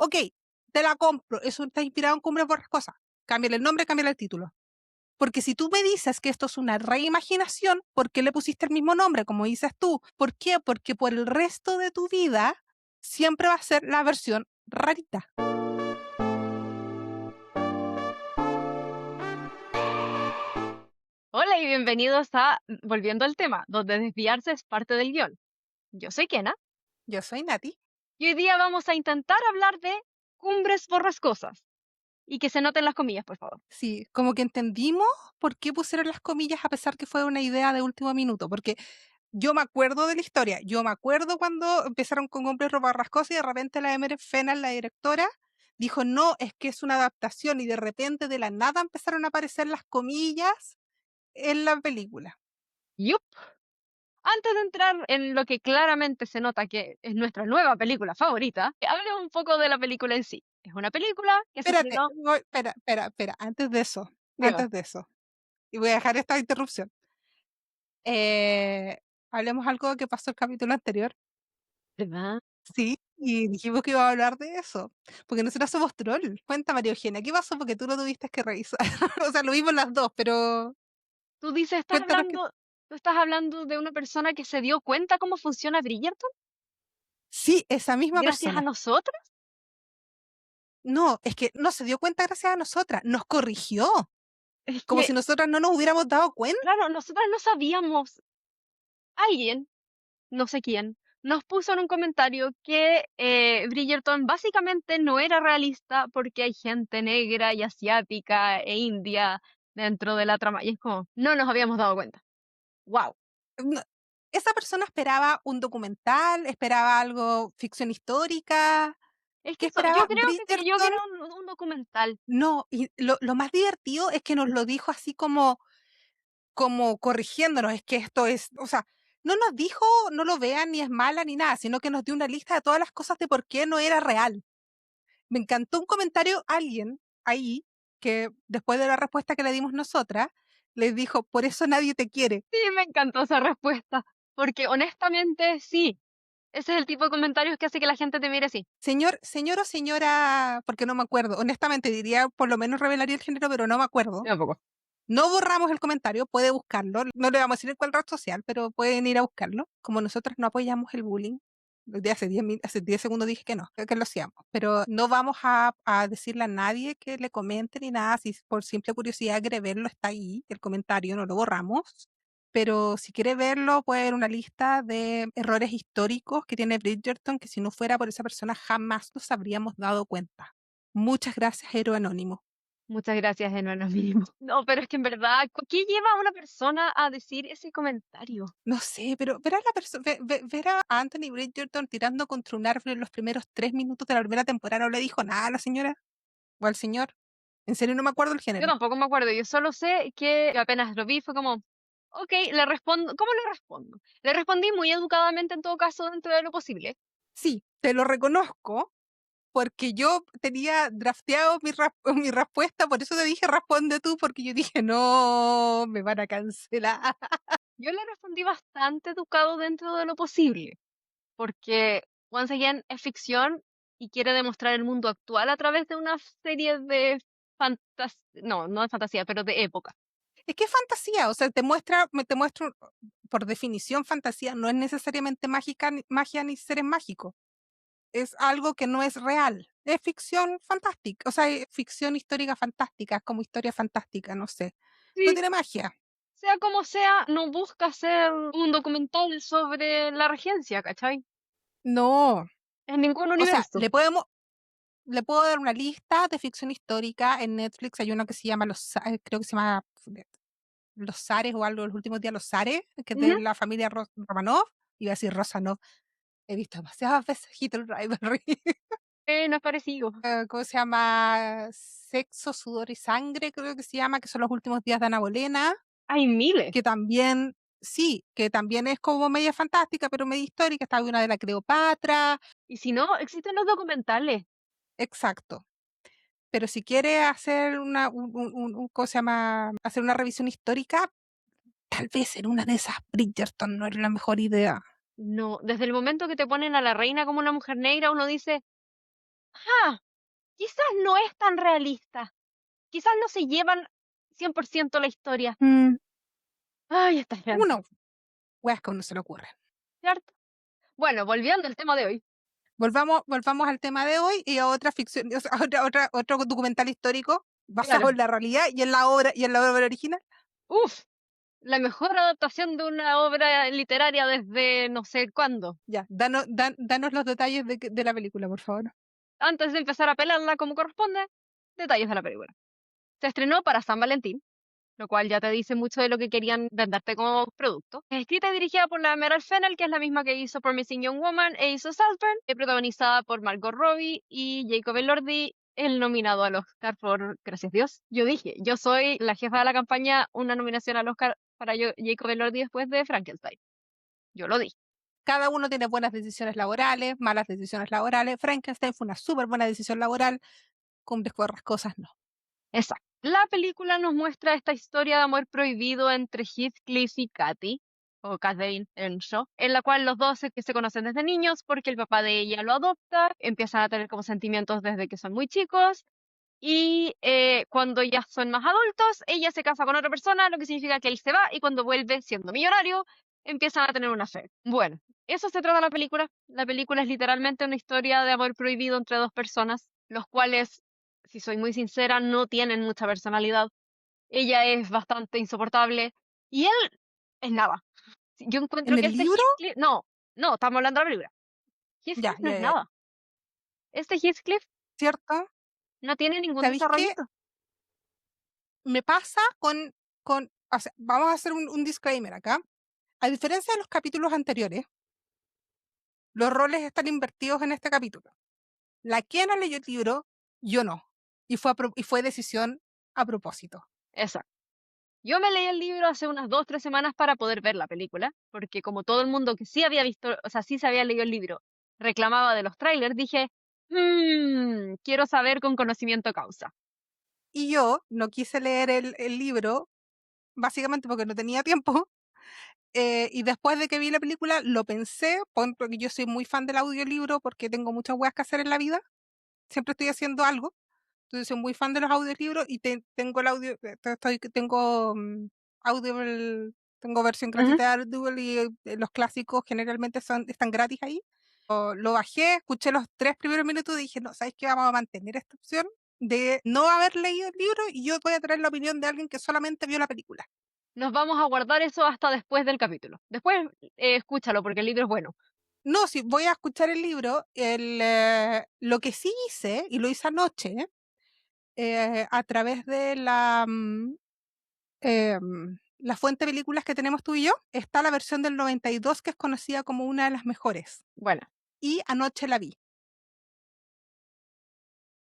Ok, te la compro, eso está inspirado en Cumbres Borrascosas. Cámbiale el nombre, cámbiale el título. Porque si tú me dices que esto es una reimaginación, ¿por qué le pusiste el mismo nombre, como dices tú? ¿Por qué? Porque por el resto de tu vida siempre va a ser la versión rarita. Hola y bienvenidos a Volviendo al tema, donde desviarse es parte del guión. Yo soy Kena Yo soy Nati. y hoy día vamos a intentar hablar de cumbres borrascosas. Y que se noten las comillas, por favor. Sí, como que entendimos por qué pusieron las comillas a pesar que fue una idea de último minuto, porque yo me acuerdo de la historia, yo me acuerdo cuando empezaron con Cumbres Borrascosas y de repente la Emer Fennell, la directora, dijo, no, es que es una adaptación y de repente de la nada empezaron a aparecer las comillas en la película. Yup. Antes de entrar en lo que claramente se nota que es nuestra nueva película favorita, hablemos un poco de la película en sí. Es una película que se Espérate, estrenó... espera, Dime, antes de eso, y voy a dejar esta interrupción. Eh, Hablemos algo que pasó el capítulo anterior. ¿verdad? Sí, y dijimos que iba a hablar de eso, porque nosotros somos troll. Cuenta, María Eugenia, ¿qué pasó? Porque tú lo tuviste que revisar. O sea, lo vimos las dos, pero Tú dices, cuéntanos que tú estás hablando de una persona que se dio cuenta cómo funciona Bridgerton sí, esa misma gracias a persona. nosotros. No, es que no se dio cuenta gracias a nosotras, nos corrigió, Es como que, si nosotras no nos hubiéramos dado cuenta. claro, nosotras no sabíamos. Alguien, no sé quién, nos puso en un comentario que Bridgerton básicamente no era realista porque hay gente negra y asiática e india dentro de la trama. Y es como, no nos habíamos dado cuenta. ¡Wow! No, esa persona esperaba un documental, esperaba algo ficción histórica. Es que ¿Qué eso, yo esperaba? creo que creyó que Bridgerton. era un documental. No, y lo más divertido es que nos lo dijo así como corrigiéndonos, es que esto es, o sea, no nos dijo no lo vean ni es mala ni nada, sino que nos dio una lista de todas las cosas de por qué no era real. Me encantó un comentario, alguien ahí, que después de la respuesta que le dimos nosotras, les dijo, por eso nadie te quiere. Sí, me encantó esa respuesta. Porque honestamente, sí. Ese es el tipo de comentarios que hace que la gente te mire así. Señor o señora, porque no me acuerdo, honestamente diría, por lo menos revelaría el género, pero no me acuerdo. Tampoco. No borramos el comentario, puede buscarlo. No le vamos a decir en cuál red social, pero pueden ir a buscarlo. Como nosotros no apoyamos el bullying, de hace 10 segundos dije que no, que lo hacíamos. Pero no vamos a decirle a nadie que le comente ni nada. Si por simple curiosidad quiere verlo, está ahí, el comentario, no lo borramos. Pero si quiere verlo, puede ver una lista de errores históricos que tiene Bridgerton, que si no fuera por esa persona jamás nos habríamos dado cuenta. Muchas gracias, Héroe Anónimo. Muchas gracias, Genuino Mínimo. No, pero es que en verdad, ¿qué lleva a una persona a decir ese comentario? No sé, pero ver a la persona, ver a Anthony Bridgerton tirando contra un árbol en los primeros 3 minutos de la primera temporada no le dijo nada a la señora o al señor. En serio no me acuerdo el Yo género. tampoco me acuerdo, yo solo sé que apenas lo vi fue como, ok, le respondo, ¿cómo le respondo? Le respondí muy educadamente en todo caso dentro de lo posible. Sí, te lo reconozco porque yo tenía drafteado mi respuesta, por eso te dije responde tú, porque yo dije no, me van a cancelar. Yo le respondí bastante educado dentro de lo posible, porque, once again, es ficción y quiere demostrar el mundo actual a través de una serie de fantasía, no, no de fantasía, pero de época. Es que es fantasía, o sea, te muestra, por definición, fantasía no es necesariamente mágica, magia ni seres mágicos. Es algo que no es real. Es ficción fantástica, o sea, es ficción histórica fantástica, es como historia fantástica, no sé. No Sí, tiene magia. sea como sea, no busca hacer un documental sobre la regencia, ¿cachai? No. En ningún O sea, universo. le puedo dar una lista de ficción histórica. En Netflix hay uno que se llama creo que se llama Los Zares o algo, los últimos días Los Zares, que es de Ujú. la familia Romanov. Iba a decir Rosanov. He visto demasiadas veces Hit and Rivalry. No es parecido. ¿Cómo se llama? Sexo, Sudor y Sangre, creo que se llama, que son los últimos días de Ana Bolena, Hay miles. que también, sí, que también es como media fantástica, pero media histórica. Está una de la Cleopatra, Y si no, existen los documentales. exacto. Pero si quiere hacer ¿cómo se llama? Hacer una revisión histórica, tal vez en una de esas Bridgerton no es la mejor idea. No, desde el momento que te ponen a la reina como una mujer negra, uno dice, ah, quizás no es tan realista. Quizás no se llevan 100% la historia. Mm, Ay, esta gente, uno, weas que a uno se le ocurre. ¿cierto? Bueno, volviendo al tema de hoy. Volvamos al tema de hoy y a otra ficción, o sea, otro documental histórico basado Claro. en la realidad y en la obra original. Uf, la mejor adaptación de una obra literaria desde no sé cuándo. Ya, danos los detalles de la película, por favor. Antes de empezar a pelarla como corresponde, detalles de la película. Se estrenó para San Valentín, lo cual ya te dice mucho de lo que querían venderte como producto. Es escrita y dirigida por la Emerald Fennell, que es la misma que hizo Promising Young Woman e hizo Saltburn, y protagonizada por Margot Robbie y Jacob Elordi, el nominado al Oscar por Gracias Dios. Yo dije, yo soy la jefa de la campaña, una nominación al Oscar para Jacob Elordi después de Frankenstein. Yo lo di. Cada uno tiene buenas decisiones laborales, malas decisiones laborales. Frankenstein fue una súper buena decisión laboral, Cumbres Borrascosas no. Exacto. La película nos muestra esta historia de amor prohibido entre Heathcliff y Cathy, o Catherine Earnshaw, en la cual los dos se conocen desde niños porque el papá de ella lo adopta, empiezan a tener como sentimientos desde que son muy chicos, y cuando ya son más adultos, ella se casa con otra persona, lo que significa que él se va, y cuando vuelve siendo millonario, empiezan a tener una fe. Bueno, eso se trata la película. La película es literalmente una historia de amor prohibido entre dos personas, los cuales, si soy muy sincera, no tienen mucha personalidad. Ella es bastante insoportable y él es nada. Yo encuentro En que el este libro, Heathcliff, no, no, estamos hablando de la película. ya, Heathcliff no ya, es ya, nada. Este Heathcliff ¿cierto? no tiene ningún ¿Sabéis qué? desarrollito. Me pasa o sea, vamos a hacer un disclaimer acá. A diferencia de los capítulos anteriores, los roles están invertidos en este capítulo. La Kiana leyó el libro, yo no. Y fue decisión a propósito. Exacto. Yo me leí el libro hace unas 2, 3 semanas para poder ver la película, porque como todo el mundo que sí había visto, o sea, sí se había leído el libro, reclamaba de los trailers, dije, quiero saber con conocimiento causa. Y yo no quise leer el libro, básicamente porque no tenía tiempo. Y después de que vi la película, lo pensé, porque yo soy muy fan del audiolibro porque tengo muchas weas que hacer en la vida. Siempre estoy haciendo algo. Entonces soy muy fan de los audiolibros y tengo el audio, tengo Audible, tengo versión Ujú. gratuita de Audible y los clásicos generalmente están gratis ahí. Lo bajé, escuché los 3 primeros minutos y dije, no, ¿sabes qué? Vamos a mantener esta opción de no haber leído el libro y yo voy a traer la opinión de alguien que solamente vio la película. Nos vamos a guardar eso hasta después del capítulo. Después escúchalo porque el libro es bueno. No, si voy a escuchar el libro, lo que sí hice, y lo hice anoche, a través de la fuente de películas que tenemos tú y yo, está la versión del 92 que es conocida como una de las mejores. Bueno, Y anoche la vi.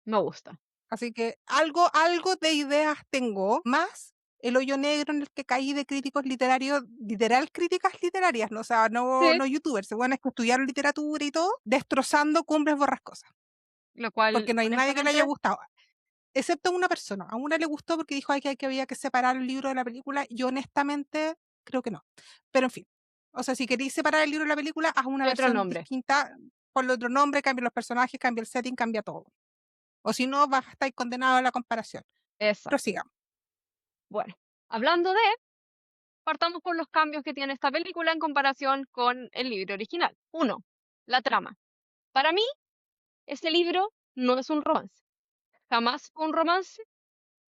me gusta. Así que algo de ideas tengo, más el hoyo negro en el que caí de críticos literarios, literal críticas literarias, ¿no? O sea, no, Sí, no youtubers, se es que estudiaron literatura y todo, destrozando Cumbres Borrascosas, lo cual, porque no hay nadie que le haya honestamente, gustado. Excepto una persona. A una le gustó porque dijo que había que separar el libro de la película. Yo honestamente creo que no. Pero en fin. O sea, si queréis separar el libro de la película, haz una otro versión nombre. distinta, ponle otro nombre, cambia los personajes, cambia el setting, cambia todo. O si no, vas a estar condenado a la comparación. Exacto. Prosigamos. Bueno, hablando de, partamos por los cambios que tiene esta película en comparación con el libro original. Uno, la trama. Para mí, este libro no es un romance. Jamás fue un romance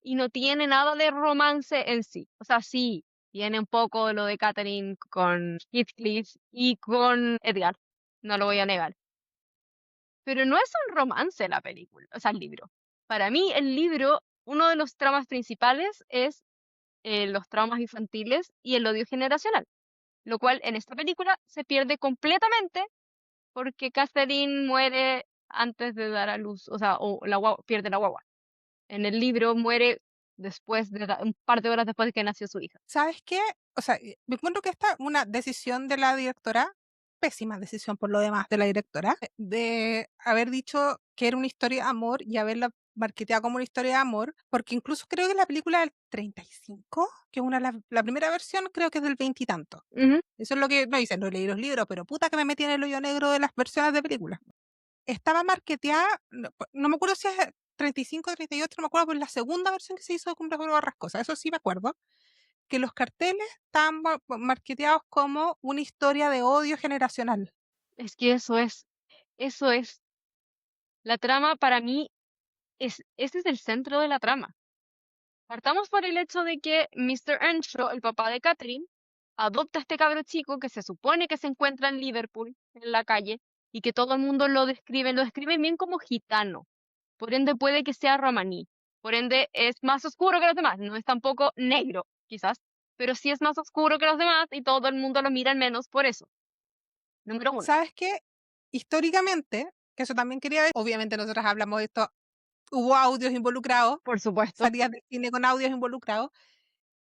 y no tiene nada de romance en sí. O sea, sí, tiene un poco de lo de Catherine con Heathcliff y con Edgar. No lo voy a negar. Pero no es un romance la película, o sea, el libro. Para mí, el libro, uno de los tramas principales es los traumas infantiles y el odio generacional, lo cual en esta película se pierde completamente porque Catherine muere antes de dar a luz, o sea, o pierde la guagua. En el libro muere después de un par de horas después de que nació su hija. ¿Sabes qué? O sea, me encuentro que esta es una decisión de la directora, pésima decisión por lo demás de la directora, de haber dicho que era una historia de amor y haberla marketeado como una historia de amor, porque incluso creo que la película del 35, que es la primera versión creo que es del 20 y tanto. Ujú. Eso es lo que no dicen, no leí los libros, pero puta que me metí en el hoyo negro de las versiones de películas. Estaba marketeada, no, no me acuerdo si es 35, 38, no me acuerdo, pero la segunda versión que se hizo de Cumbres Borrascosas, eso sí me acuerdo, que los carteles estaban marketeados como una historia de odio generacional. Es que eso es. La trama para mí ese es el centro de la trama. Partamos por el hecho de que Mr. Earnshaw, el papá de Catherine, adopta a este cabro chico que se supone que se encuentra en Liverpool, en la calle, y que todo el mundo lo describe bien como gitano. Por ende puede que sea romaní. Por ende es más oscuro que los demás. No es tampoco negro, quizás, pero sí es más oscuro que los demás y todo el mundo lo mira en menos por eso. Número uno. ¿Sabes qué? Históricamente, que eso también quería decir, obviamente nosotros hablamos de esto, hubo audios involucrados, Por supuesto. salías del cine con audios involucrados,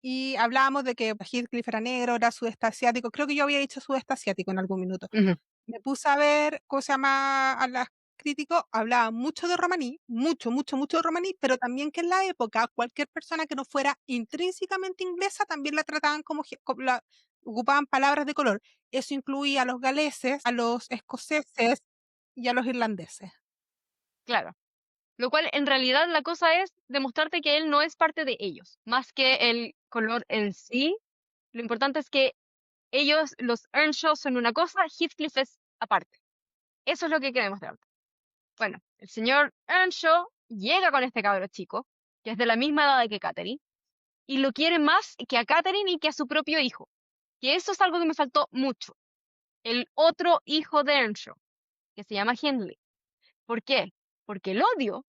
y hablábamos de que Heathcliff era negro, era sudeste asiático, creo que yo había dicho sudeste asiático en algún minuto. Ujú. Me puse a ver, ¿cómo se llama? A los críticos, hablaban mucho de romaní, mucho, mucho, mucho de romaní, pero también que en la época cualquier persona que no fuera intrínsecamente inglesa también la trataban ocupaban palabras de color. Eso incluía a los galeses, a los escoceses y a los irlandeses. Claro. Lo cual en realidad la cosa es demostrarte que él no es parte de ellos, más que el color en sí. Lo importante es que ellos, los Earnshaw, son una cosa, Heathcliff es aparte. Eso es lo que hay que demostrar. Bueno, el señor Earnshaw llega con este cabro chico, que es de la misma edad que Catherine, y lo quiere más que a Catherine y que a su propio hijo. Que eso es algo que me faltó mucho. El otro hijo de Earnshaw, que se llama Hindley. ¿Por qué? Porque el odio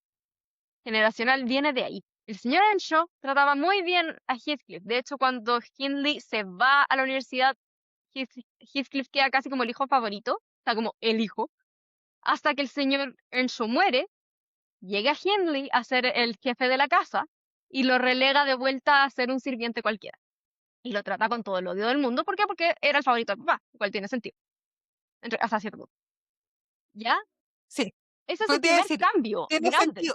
generacional viene de ahí. El señor Earnshaw trataba muy bien a Heathcliff. De hecho, cuando Hindley se va a la universidad, Heathcliff queda casi como el hijo favorito, o sea, como el hijo, hasta que el señor Earnshaw muere, llega Hindley a ser el jefe de la casa y lo relega de vuelta a ser un sirviente cualquiera. Y lo trata con todo el odio del mundo. ¿Por qué? Porque era el favorito del papá, lo cual tiene sentido. Hasta cierto punto. ¿Ya? Sí, Ese es pero el te iba a primer decir, cambio tiene grande. sentido,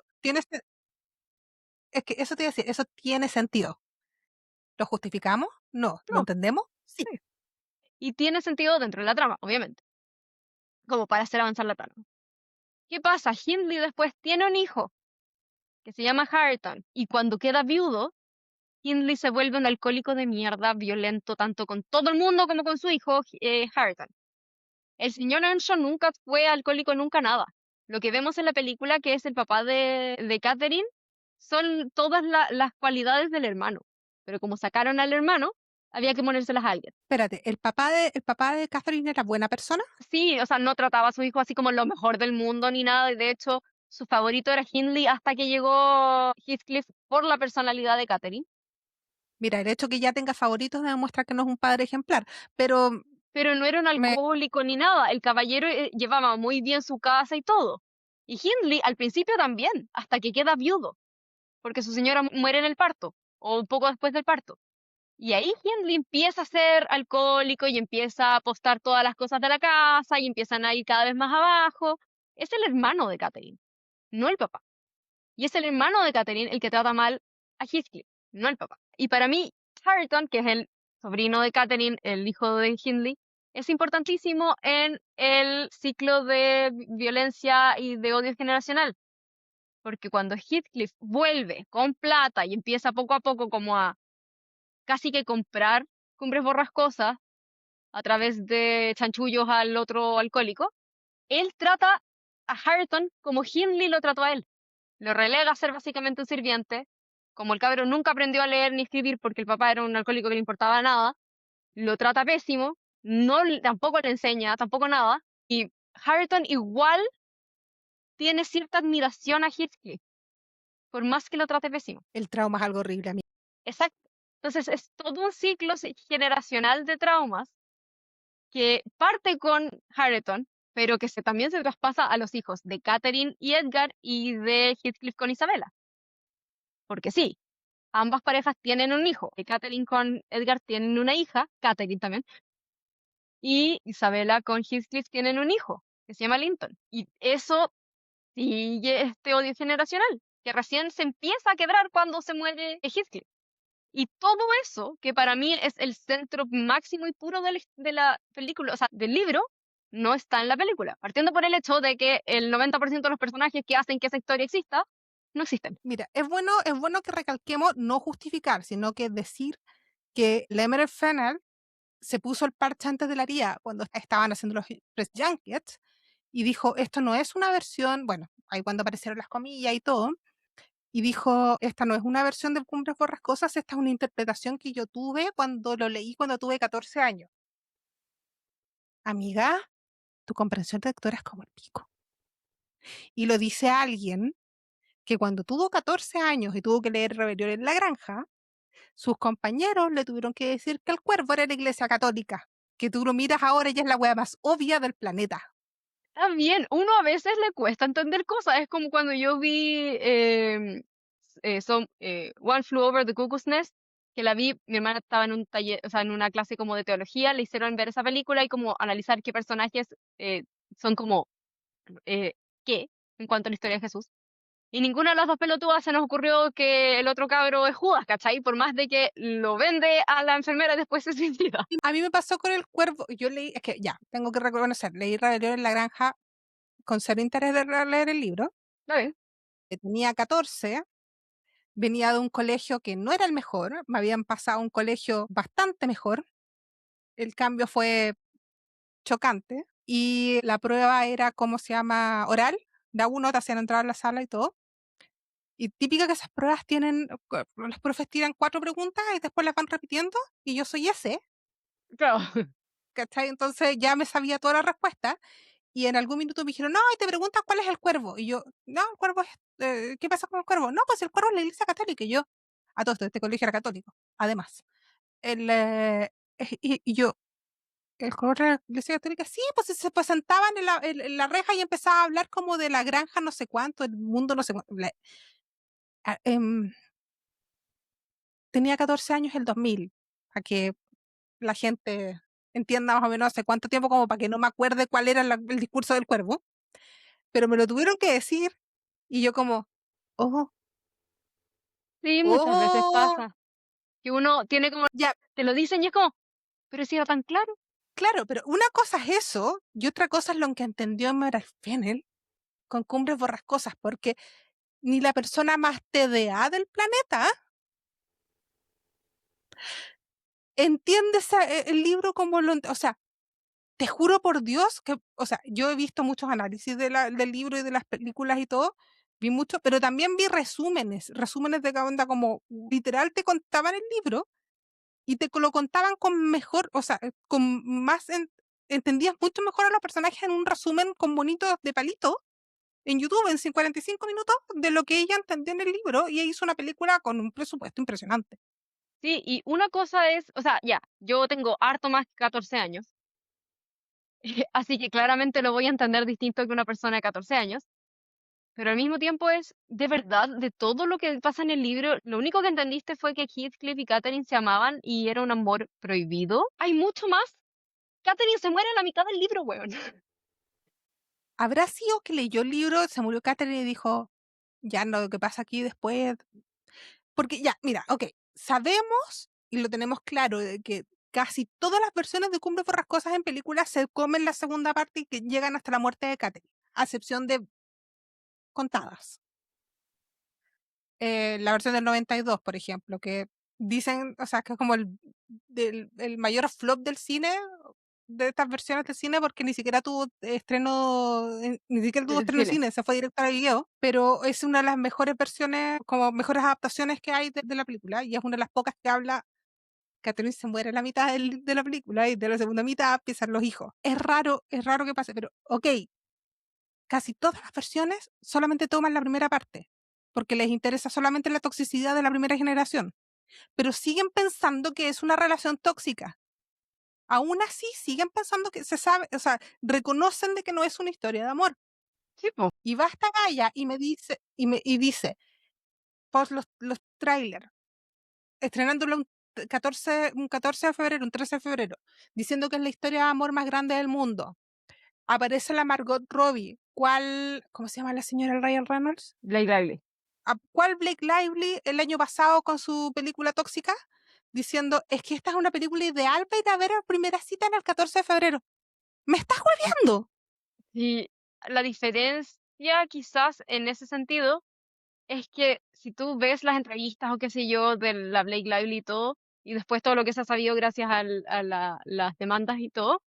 es que eso te iba a decir, eso tiene sentido. ¿Lo justificamos? No. ¿Lo No, entendemos? Sí. sí. Y tiene sentido dentro de la trama, obviamente, como para hacer avanzar la trama. ¿Qué pasa? Hindley después tiene un hijo que se llama Hareton y cuando queda viudo, Hindley se vuelve un alcohólico de mierda, violento tanto con todo el mundo como con su hijo, Hareton. El señor Earnshaw nunca fue alcohólico, nunca nada. Lo que vemos en la película, que es el papá de Catherine, son todas las cualidades del hermano. Pero como sacaron al hermano, había que ponérselas a alguien. Espérate, el papá de Catherine era buena persona? Sí, o sea, no trataba a su hijo así como lo mejor del mundo ni nada. Y de hecho, su favorito era Hindley hasta que llegó Heathcliff por la personalidad de Catherine. Mira, el hecho que ya tenga favoritos demuestra que no es un padre ejemplar, pero Pero no era un me, alcohólico ni nada. El caballero llevaba muy bien su casa y todo. Y Hindley al principio también, hasta que queda viudo, porque su señora muere en el parto, o un poco después del parto. Y ahí Hindley empieza a ser alcohólico y empieza a apostar todas las cosas de la casa y empiezan a ir cada vez más abajo. Es el hermano de Catherine, no el papá. Y es el hermano de Catherine el que trata mal a Heathcliff, no el papá. Y para mí, Hareton, que es el sobrino de Catherine, el hijo de Hindley, es importantísimo en el ciclo de violencia y de odio generacional. Porque cuando Heathcliff vuelve con plata y empieza poco a poco como a casi que comprar Cumbres Borrascosas a través de chanchullos al otro alcohólico, él trata a Hareton como Hindley lo trató a él. Lo relega a ser básicamente un sirviente. Como el cabro nunca aprendió a leer ni escribir porque el papá era un alcohólico que le importaba nada, lo trata pésimo, tampoco le enseña, tampoco nada. Y Hareton igual tiene cierta admiración a Heathcliff, por más que lo trate pésimo. el trauma es algo horrible a mí. Exacto. Entonces es todo un ciclo generacional de traumas que parte con Hareton, pero que también se traspasa a los hijos de Catherine y Edgar y de Heathcliff con Isabella. Porque sí, ambas parejas tienen un hijo. Catherine con Edgar tienen una hija, Catherine también, y Isabella con Heathcliff tienen un hijo, que se llama Linton. Y eso sigue este odio generacional, que recién se empieza a quebrar cuando se muere Heathcliff. Y todo eso, que para mí es el centro máximo y puro de la película, o sea, del libro, no está en la película. Partiendo por el hecho de que el 90% de los personajes que hacen que esa historia exista no existen. Mira, es bueno que recalquemos no justificar, sino que decir que Leonard Fennell se puso el parche antes de la herida cuando estaban haciendo los press junkets y dijo, esto no es una versión, bueno, ahí cuando aparecieron las comillas y todo, y dijo, esta no es una versión de Cumbres Borrascosas, esta es una interpretación que yo tuve cuando lo leí cuando tuve 14 años. Amiga, tu comprensión de lectura es como el pico. Y lo dice alguien que cuando tuvo 14 años y tuvo que leer Rebelión en la Granja, sus compañeros le tuvieron que decir que el cuervo era la iglesia católica, que tú lo miras ahora y es la wea más obvia del planeta. También, uno a veces le cuesta entender cosas. Es como cuando yo vi One Flew Over the Cuckoo's Nest, que la vi, mi hermana estaba en un taller, o sea, en una clase como de teología, le hicieron ver esa película y como analizar qué personajes son como, eh, qué, en cuanto a la historia de Jesús. Y ninguna de las dos pelotudas se nos ocurrió que el otro cabro es Judas, ¿cachai? Por más de que lo vende a la enfermera y después se suicida. A mí me pasó con el cuervo, yo leí, es que ya, tengo que reconocer, leí Rebelión en la Granja con cero interés de leer el libro, Está bien. tenía 14, venía de un colegio que no era el mejor, me habían pasado a un colegio bastante mejor, el cambio fue chocante y la prueba era, ¿cómo se llama? Oral, de a uno te hacían entrar a la sala y todo. Y típica que esas pruebas tienen, los profes tiran 4 preguntas y después las van repitiendo y yo soy ese, Claro. ¿cachai? Entonces ya me sabía toda la respuesta y en algún minuto me dijeron, no, y te preguntas cuál es el cuervo. Y yo, no, el cuervo es, ¿qué pasa con el cuervo? No, pues el cuervo es la iglesia católica. Y yo, a todo esto, este colegio era católico, además. El, y yo, el cuervo era la iglesia católica, sí, pues se pues, sentaban en la reja y empezaba a hablar como de la granja no sé cuánto, el mundo no sé cuánto. Ah, tenía 14 años el 2000, para que la gente entienda más o menos hace cuánto tiempo, como para que no me acuerde cuál era el discurso del cuervo, pero me lo tuvieron que decir y yo como, oh, Sí, muchas veces oh, pasa. Que uno tiene como, ya, te lo dicen y es como, pero si era tan claro. claro, pero una cosa es eso y otra cosa es lo que entendió Emerald Fennell con Cumbres Borrascosas, porque ni la persona más TDA del planeta entiende el libro como o sea, te juro por Dios que, o sea, yo he visto muchos análisis del libro y de las películas y todo, vi mucho, pero también vi resúmenes de cada onda, como literal te contaban el libro y te lo contaban con mejor, o sea, con más, entendías mucho mejor a los personajes en un resumen con bonitos de palito en YouTube en 45 minutos de lo que ella entendió en el libro y ella hizo una película con un presupuesto impresionante. Sí, y una cosa es, o sea, ya, yo tengo harto más que 14 años, así que claramente lo voy a entender distinto que una persona de 14 años, pero al mismo tiempo es, de verdad, de todo lo que pasa en el libro, lo único que entendiste fue que Heathcliff y Catherine se amaban y era un amor prohibido. Hay mucho más. Catherine se muere a la mitad del libro, weón. ¿Habrá sido que leyó el libro, se murió Catherine y dijo, ya no, lo que pasa aquí después? Porque ya, mira, ok, sabemos y lo tenemos claro de que casi todas las versiones de Cumbre Borrascosas en películas se comen la segunda parte y que llegan hasta la muerte de Catherine, a excepción de contadas. La versión del 92, por ejemplo, que dicen, o sea, que es como el mayor flop del cine, de estas versiones del cine, porque ni siquiera tuvo estreno, ni siquiera tuvo El estreno en cine. cine, se fue directo al video, pero es una de las mejores versiones, como mejores adaptaciones que hay de la película, y es una de las pocas que habla. Catherine se muere en la mitad de la película y de la segunda mitad empiezan los hijos. Es raro que pase, pero ok, casi todas las versiones solamente toman la primera parte, porque les interesa solamente la toxicidad de la primera generación, pero siguen pensando que es una relación tóxica. Aún así, siguen pensando que se sabe, o sea, reconocen de que no es una historia de amor. Sí, po. Y va esta Gaia y me dice, y dice, post los trailers, estrenándolo un 14 de febrero, un 13 de febrero, diciendo que es la historia de amor más grande del mundo. Aparece la Margot Robbie. ¿Cómo se llama la señora Ryan Reynolds? Blake Lively. ¿Cuál Blake Lively el año pasado con su película Tóxica? Diciendo, es que esta es una película ideal para ir a ver a primera cita en el 14 de febrero. ¿Me estás hueveando? Y la diferencia quizás en ese sentido Es que si tú ves las entrevistas o qué sé yo de la Blake Lively y todo, y después todo lo que se ha sabido gracias las demandas y todo,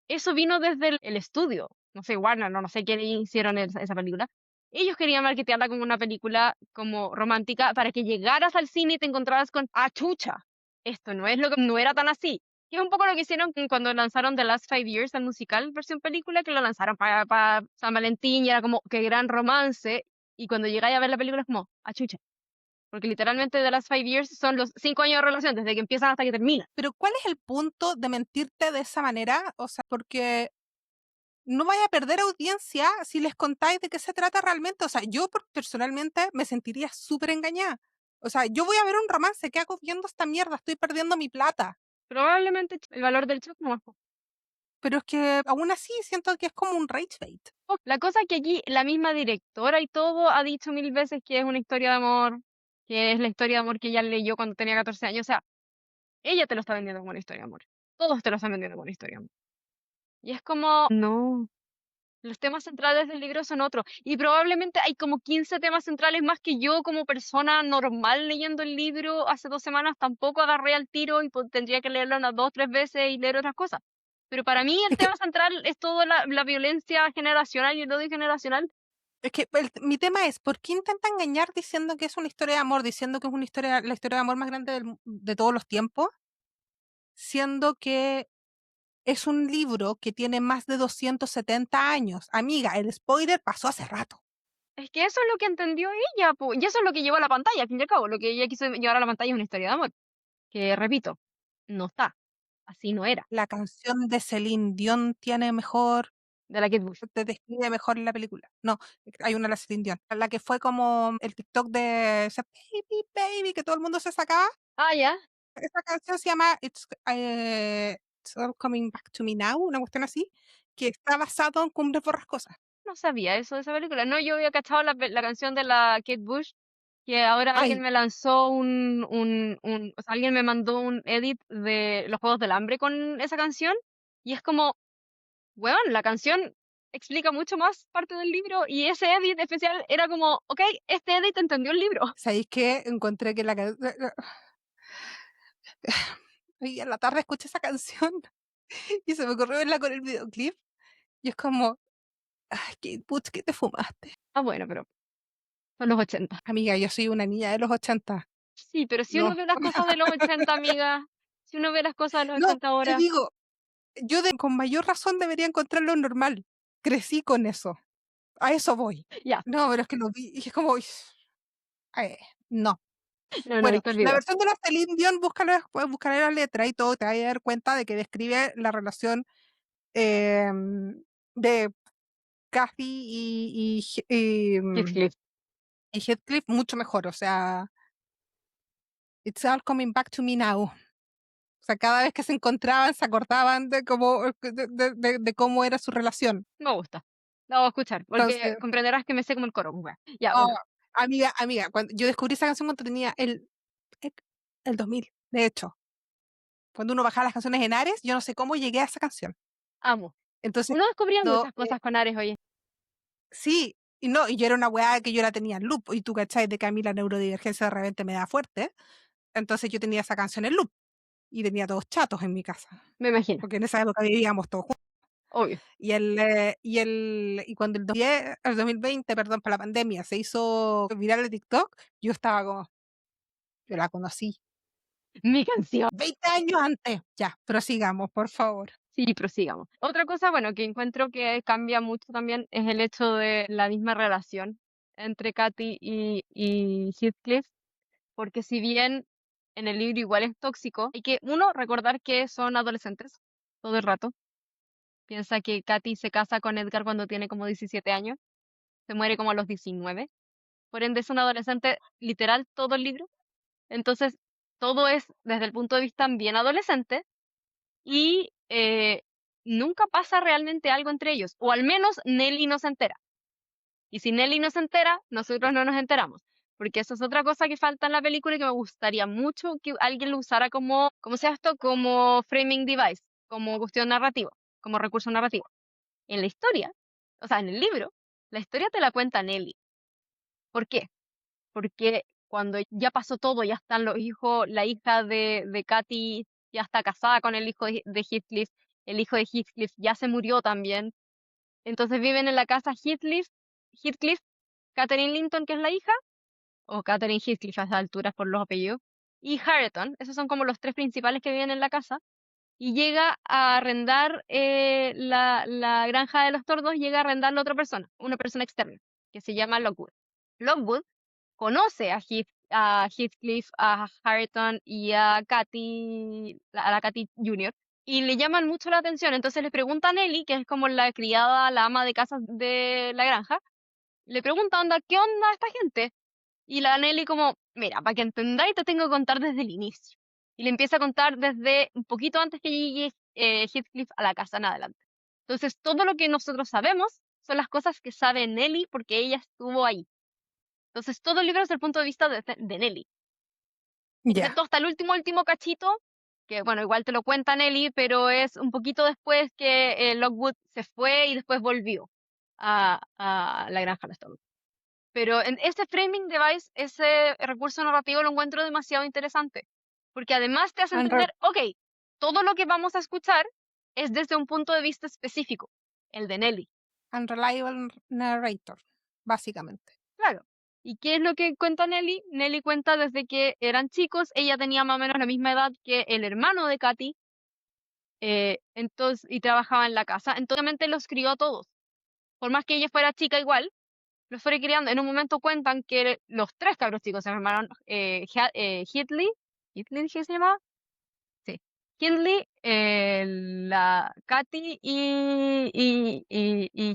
eso vino desde el estudio. No sé, Warner, no sé quién hicieron esa película. Ellos querían marketearla como una película como romántica para que llegaras al cine y te encontraras con, ah, chucha, esto no es lo que, no era tan así. Que es un poco lo que hicieron cuando lanzaron The Last Five Years, el musical, versión película, que lo lanzaron para San Valentín y era como, qué gran romance. Y cuando llegáis a ver la película es como, ah, chucha. Porque literalmente The Last Five Years son los 5 años de relación, desde que empiezan hasta que terminan. Pero ¿cuál es el punto de mentirte de esa manera? O sea, porque no vaya a perder audiencia si les contáis de qué se trata realmente. O sea, yo personalmente me sentiría súper engañada. O sea, yo voy a ver un romance, ¿qué hago viendo esta mierda? Estoy perdiendo mi plata. Probablemente el valor del shock no es poco. Pero es que aún así siento que es como un rage bait. La cosa es que aquí la misma directora y todo ha dicho 1000 veces que es una historia de amor, que es la historia de amor que ella leyó cuando tenía 14 años. O sea, ella te lo está vendiendo como una historia de amor. Todos te lo están vendiendo como una historia de amor. Y es como, no, los temas centrales del libro son otros. Y probablemente hay como 15 temas centrales más que yo como persona normal leyendo el libro hace 2 semanas tampoco agarré al tiro y tendría que leerlo unas 2, 3 veces y leer otras cosas. Pero para mí el Es que, tema central es toda la violencia generacional y el odio generacional. es que mi tema es, ¿por qué intenta engañar diciendo que es una historia de amor, diciendo que es una historia, la historia de amor más grande de todos los tiempos, siendo que es un libro que tiene más de 270 años? Amiga, el spoiler pasó hace rato. Es que eso es lo que entendió ella, po, y eso es lo que llevó a la pantalla, al fin y al cabo. Lo que ella quiso llevar a la pantalla es una historia de amor, que repito, no está, así no era, La canción de Celine Dion tiene mejor, de la Kate Bush. te describe mejor la película. No, hay una de la Celine Dion, la que fue como el TikTok de esa Baby, Baby, que todo el mundo se sacaba. Ah, ya, Esa canción se llama It's All Coming Back to Me Now, una cuestión así, que está basado en Cumbres Borrascosas. no sabía eso de esa película. No, yo había cachado la canción de la Kate Bush, que ahora alguien Ay, me lanzó o sea, alguien me mandó un edit de los Juegos del Hambre con esa canción, y es como, weón, la canción explica mucho más parte del libro, y ese edit especial era como, ok, este edit entendió el libro. ¿sabéis qué? Encontré que hoy en la tarde escuché esa canción y se me ocurrió verla con el videoclip y es como, ay, Kate Bush, ¿qué te fumaste? Ah, bueno, pero son los 80. Amiga, yo soy una niña de los 80. Sí, pero si uno No, ve las cosas de los 80, amiga, si uno ve las cosas de los no, 80 te ahora, digo, con mayor razón debería encontrarlo normal. Crecí con eso. A eso voy. ya, No, pero es que lo vi y es como, eh, no. no, no he Bueno, visto el la video. versión de la Celine Dion, búscalo después, buscaré la letra y todo, te vas a dar cuenta de que describe la relación de Kathy Heathcliff. y Heathcliff mucho mejor. O sea, it's all coming back to me now. O sea, cada vez que se encontraban, se acordaban de cómo, de cómo era su relación. Me gusta. La voy a escuchar, porque Entonces, comprenderás que me sé como el coro, wea. Ya, oh, bueno. amiga, cuando yo descubrí esa canción cuando tenía el, el 2000, de hecho. Cuando uno bajaba las canciones en Ares, yo no sé cómo llegué a esa canción. Amo. Entonces, Uno descubría cuando, muchas cosas con Ares, oye. sí, y no, y yo era una weá que yo la tenía en loop, y tú cachai de que a mí la neurodivergencia de repente me da fuerte, entonces yo tenía esa canción en loop, y tenía todos chatos en mi casa, Me imagino. porque en esa época vivíamos todos juntos, Obvio. y cuando el 2020, perdón, para la pandemia, se hizo viral de TikTok, yo estaba como, yo la conocí Mi canción. 20 años antes, ya, prosigamos, por favor. Sí, prosigamos. Otra cosa, bueno, que encuentro que cambia mucho también es el hecho de la misma relación entre Katy y Heathcliff, porque si bien en el libro igual es tóxico, hay que, uno, recordar que son adolescentes todo el rato. Piensa que Katy se casa con Edgar cuando tiene como 17 años, se muere como a los 19. Por ende, es un adolescente literal todo el libro. Entonces, todo es desde el punto de vista bien adolescente y nunca pasa realmente algo entre ellos, o al menos Nelly no se entera. Y si Nelly no se entera, nosotros no nos enteramos. Porque eso es otra cosa que falta en la película y que me gustaría mucho que alguien lo usara como, ¿cómo se llama esto? Como framing device, como cuestión narrativa, como recurso narrativo. En la historia, o sea, en el libro, la historia te la cuenta Nelly. ¿Por qué? porque cuando ya pasó todo, ya están los hijos, la hija de Katy ya está casada con el hijo de Heathcliff, el hijo de Heathcliff ya se murió también, entonces viven en la casa Heathcliff, Catherine Linton, que es la hija, o Catherine Heathcliff a esas alturas por los apellidos, y Hareton, esos son como los tres principales que viven en la casa, y llega a arrendar la granja de los tordos, llega a arrendarla a otra persona, una persona externa, que se llama Lockwood. Lockwood conoce a Heathcliff, a Hareton y a a la Katy Jr., y le llaman mucho la atención. Entonces le pregunta a Nelly, que es como la criada, la ama de casa de la granja, le pregunta, onda, ¿qué onda esta gente? Y la Nelly como, mira, para que entendáis te tengo que contar desde el inicio. Y le empieza a contar desde un poquito antes que llegue Heathcliff a la casa en adelante. Entonces, todo lo que nosotros sabemos son las cosas que sabe Nelly porque ella estuvo ahí. Entonces, todo el libro es el punto de vista de Nelly. Ya, Excepto hasta el último cachito, que bueno, igual te lo cuenta Nelly, pero es un poquito después que Lockwood se fue y después volvió a la granja de Stone. Pero en este framing device, ese recurso narrativo lo encuentro demasiado interesante, porque además te hace Unre- entender, ok, todo lo que vamos a escuchar es desde un punto de vista específico, el de Nelly, unreliable narrator, básicamente. claro. ¿Y qué es lo que cuenta Nelly? Nelly cuenta desde que eran chicos, ella tenía más o menos la misma edad que el hermano de Katy, entonces, y trabajaba en la casa, entonces obviamente los crió a todos. Por más que ella fuera chica igual, los fue criando. En un momento cuentan que los tres cabros chicos se llamaron Heatley, ¿Heatley dije que se llamaba? Sí. Hindley, la Katy y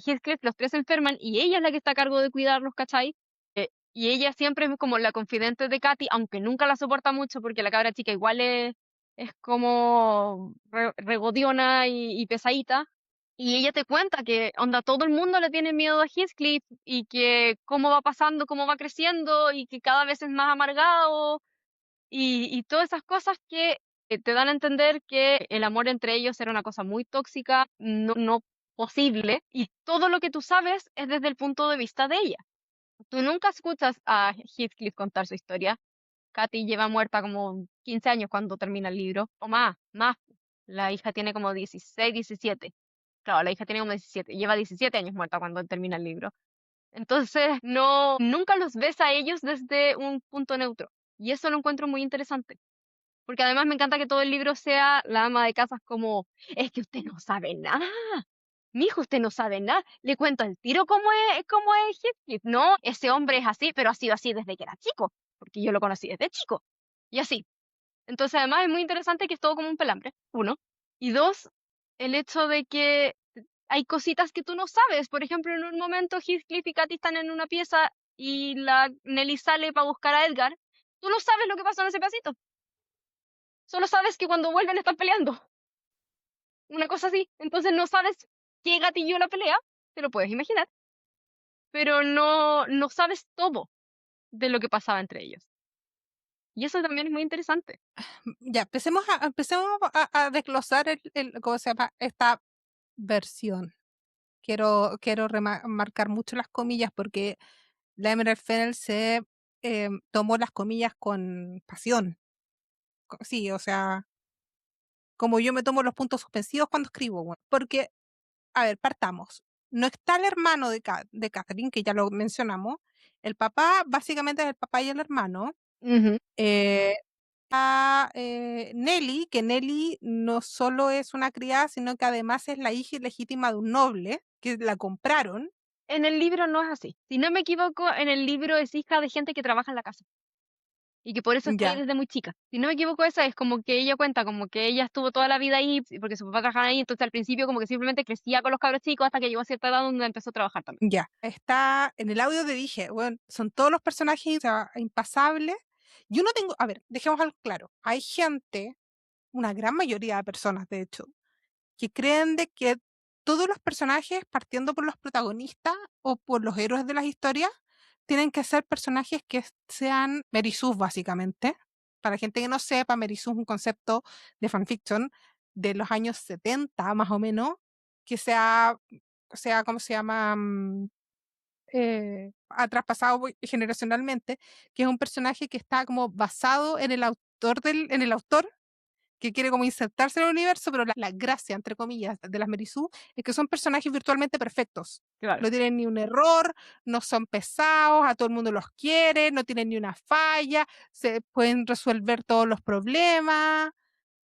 Heathcliff, los tres se enferman y ella es la que está a cargo de cuidarlos, ¿cachai? Y ella siempre es como la confidente de Katy, aunque nunca la soporta mucho porque la cabra chica igual es como regodiona y pesadita. Y ella te cuenta que, onda, todo el mundo le tiene miedo a Heathcliff y que cómo va pasando, cómo va creciendo y que cada vez es más amargado y todas esas cosas que te dan a entender que el amor entre ellos era una cosa muy tóxica, no posible, y todo lo que tú sabes es desde el punto de vista de ella. Tú nunca escuchas a Heathcliff contar su historia. Katy lleva muerta como 15 años cuando termina el libro, o más. La hija tiene como 16, 17. Claro, la hija tiene como 17, lleva 17 años muerta cuando termina el libro. Entonces, no, nunca los ves a ellos desde un punto neutro. Y eso lo encuentro muy interesante. Porque además me encanta que todo el libro sea la ama de casas como, es que usted no sabe nada. Mi hijo, usted no sabe nada. Le cuento al tiro cómo es Heathcliff. No, ese hombre es así, pero ha sido así desde que era chico. Porque yo lo conocí desde chico. Y así. Entonces, además es muy interesante que es todo como un pelambre, uno. Y dos, el hecho de que hay cositas que tú no sabes. Por ejemplo, en un momento Heathcliff y Katy están en una pieza y la Nelly sale para buscar a Edgar. Tú no sabes lo que pasó en ese pedacito. Solo sabes que cuando vuelven están peleando. Una cosa así. Entonces no sabes qué gatilló la pelea, te lo puedes imaginar, pero no sabes todo de lo que pasaba entre ellos. Y eso también es muy interesante. Ya, empecemos a desglosar ¿cómo se llama? Esta versión. Quiero remarcar mucho las comillas porque la Emerald Fennell se tomó las comillas con pasión. Sí, o sea, como yo me tomo los puntos suspensivos cuando escribo, bueno, porque, a ver, partamos. No está el hermano de Catherine, que ya lo mencionamos. El papá, básicamente es el papá y el hermano. Ujú. Eh, Nelly, que Nelly no solo es una criada, sino que además es la hija ilegítima de un noble, que la compraron. En el libro no es así. Si no me equivoco, en el libro es hija de gente que trabaja en la casa y que por eso está ahí Ya, desde muy chica. Si no me equivoco, esa es como que ella cuenta, como que ella estuvo toda la vida ahí porque su papá trabajaba ahí, entonces al principio como que simplemente crecía con los cabros chicos hasta que llegó a cierta edad donde empezó a trabajar también. ya. Está en el audio de dije, bueno, son todos los personajes, o sea, impasables. Yo no tengo, a ver, dejemos algo claro. Hay gente, una gran mayoría de personas, de hecho, que creen de que todos los personajes, partiendo por los protagonistas o por los héroes de las historias, tienen que ser personajes que sean Merisus, básicamente. Para gente que no sepa, Merisus es un concepto de fanfiction de los años 70, más o menos, que sea ¿cómo se llama? ha traspasado generacionalmente, que es un personaje que está como basado en el autor que quiere como insertarse en el universo, pero la gracia, entre comillas, de las Merisú es que son personajes virtualmente perfectos. Claro. No tienen ni un error, no son pesados, a todo el mundo los quiere, no tienen ni una falla, se pueden resolver todos los problemas,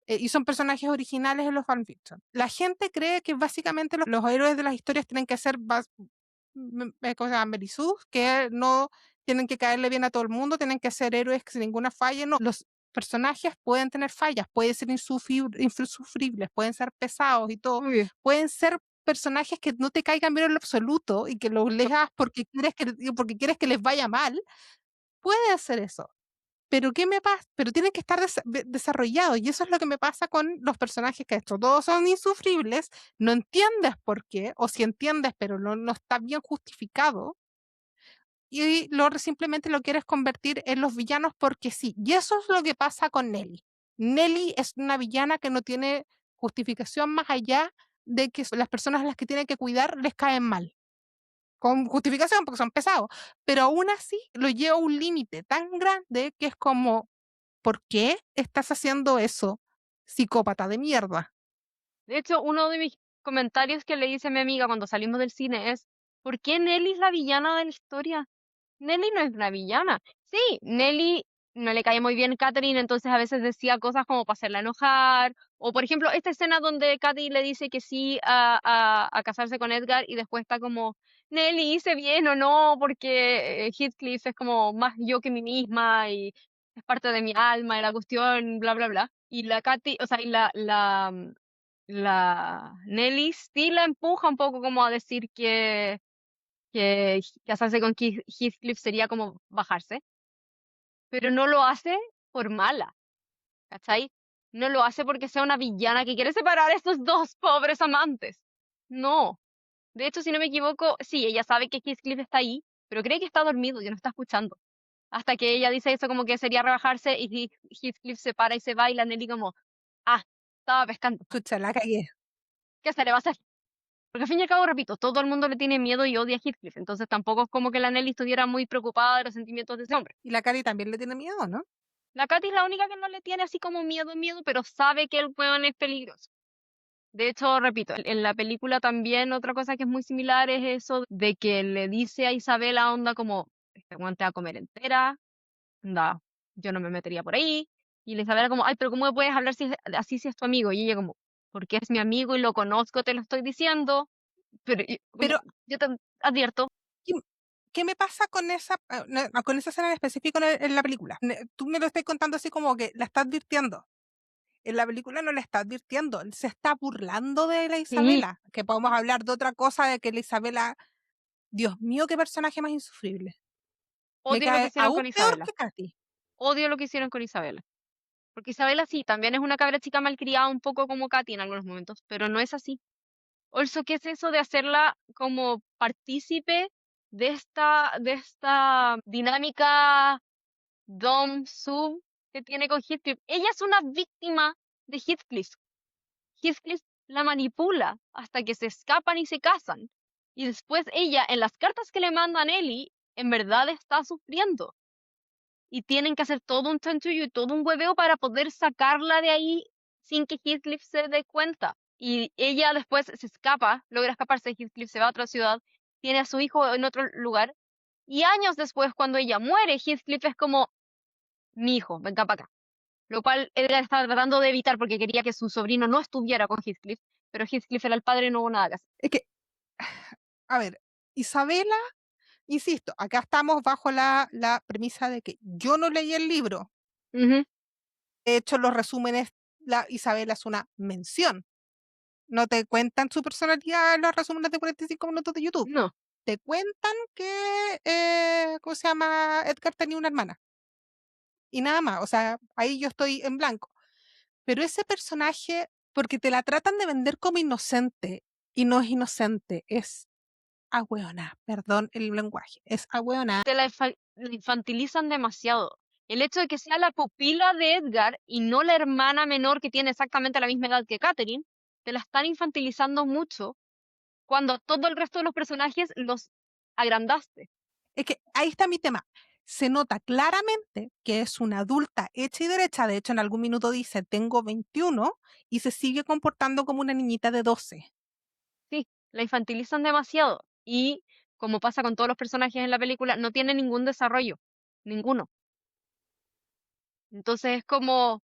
y son personajes originales en los fanfiction. La gente cree que básicamente los héroes de las historias tienen que ser ¿cómo se llama? Merisú, que no tienen que caerle bien a todo el mundo, tienen que ser héroes sin ninguna falla. No, los personajes pueden tener fallas, pueden ser insufribles, pueden ser pesados y todo, Obvio. pueden ser personajes que no te caigan bien en lo absoluto y que los leas porque quieres que les vaya mal, puede hacer eso. Pero ¿qué me pasa? Pero tienen que estar desarrollados y eso es lo que me pasa con los personajes que estos todos son insufribles, no entiendes por qué, o si entiendes pero no está bien justificado, y simplemente lo quieres convertir en los villanos porque sí. Y eso es lo que pasa con Nelly. Nelly es una villana que no tiene justificación más allá de que las personas a las que tiene que cuidar les caen mal. Con justificación porque son pesados. Pero aún así lo lleva a un límite tan grande que es como, ¿por qué estás haciendo eso, psicópata de mierda? De hecho, uno de mis comentarios que le hice a mi amiga cuando salimos del cine es, ¿por qué Nelly es la villana de la historia? Nelly no es una villana. Sí, Nelly no le cae muy bien Catherine, entonces a veces decía cosas como para hacerla enojar. O por ejemplo, esta escena donde Katy le dice que sí a casarse con Edgar y después está como, Nelly, hice bien o no, porque Heathcliff es como más yo que mí misma y es parte de mi alma y la cuestión, bla, bla, bla. Y la Katy, o sea, y la Nelly sí la empuja un poco como a decir que casarse con Heathcliff sería como bajarse, pero no lo hace por mala, ¿cachai? No lo hace porque sea una villana que quiere separar a estos dos pobres amantes. No. De hecho, si no me equivoco, sí, ella sabe que Heathcliff está ahí, pero cree que está dormido y no está escuchando. Hasta que ella dice eso como que sería rebajarse y Heathcliff se para y se va y la Nelly como, ah, estaba pescando. Chucha, la cagué. ¿Qué se le va a hacer? Porque al fin y al cabo, repito, todo el mundo le tiene miedo y odia a Heathcliff, entonces tampoco es como que la Nelly estuviera muy preocupada de los sentimientos de ese hombre. Y la Cari también le tiene miedo, ¿no? La Katy es la única que no le tiene así como miedo, miedo, pero sabe que el weón es peligroso. De hecho, repito, en la película también otra cosa que es muy similar es eso de que le dice a Isabela onda como, este weón te va a comer entera, onda, yo no me metería por ahí. Y la Isabela como, ay, pero ¿cómo me puedes hablar así si es tu amigo? Y ella como, porque es mi amigo y lo conozco, te lo estoy diciendo, pero como, Pero, yo te advierto. ¿qué, qué me pasa con esa, con esa escena en específico en la película? Tú me lo estás contando así como que la está advirtiendo. En la película no la está advirtiendo, él se está burlando de la Sí, Isabela, que podemos hablar de otra cosa, de que la Isabela, Dios mío, qué personaje más insufrible. Me odio lo que cae hicieron aún con peor Isabela. que Katy. Odio lo que hicieron con Isabela. Porque Isabela sí, también es una cabra chica malcriada, un poco como Katy en algunos momentos, pero no es así. Also, ¿qué es eso de hacerla como partícipe de esta dinámica Dom-Sub que tiene con Heathcliff? Ella es una víctima de Heathcliff. Heathcliff la manipula hasta que se escapan y se casan. Y después ella, en las cartas que le mandan a Ellie, en verdad está sufriendo y tienen que hacer todo un chanchullo y todo un hueveo para poder sacarla de ahí sin que Heathcliff se dé cuenta. Y ella después se escapa, logra escaparse, Heathcliff se va a otra ciudad, tiene a su hijo en otro lugar, y años después, cuando ella muere, Heathcliff es como, mi hijo, venga para acá. Lo cual Edgar estaba tratando de evitar porque quería que su sobrino no estuviera con Heathcliff, pero Heathcliff era el padre y no hubo nada que hacer. Es que, a ver, Isabela, insisto, acá estamos bajo la premisa de que yo no leí el libro. Ujú. De hecho, los resúmenes, Isabela es una mención. No te cuentan su personalidad en los resúmenes de 45 minutos de YouTube. No, Te cuentan que, ¿cómo se llama? Edgar tenía una hermana. Y nada más, o sea, ahí yo estoy en blanco. Pero ese personaje, porque te la tratan de vender como inocente, y no es inocente, es ahueona, perdón el lenguaje, es ahueona. la infantilizan demasiado. El hecho de que sea la pupila de Edgar y no la hermana menor que tiene exactamente la misma edad que Catherine, te la están infantilizando mucho cuando todo el resto de los personajes los agrandaste. Es que ahí está mi tema. Se nota claramente que es una adulta hecha y derecha. De hecho, en algún minuto dice, tengo 21 y se sigue comportando como una niñita de 12. Sí, la infantilizan demasiado y, como pasa con todos los personajes en la película, no tiene ningún desarrollo, ninguno. Entonces es como,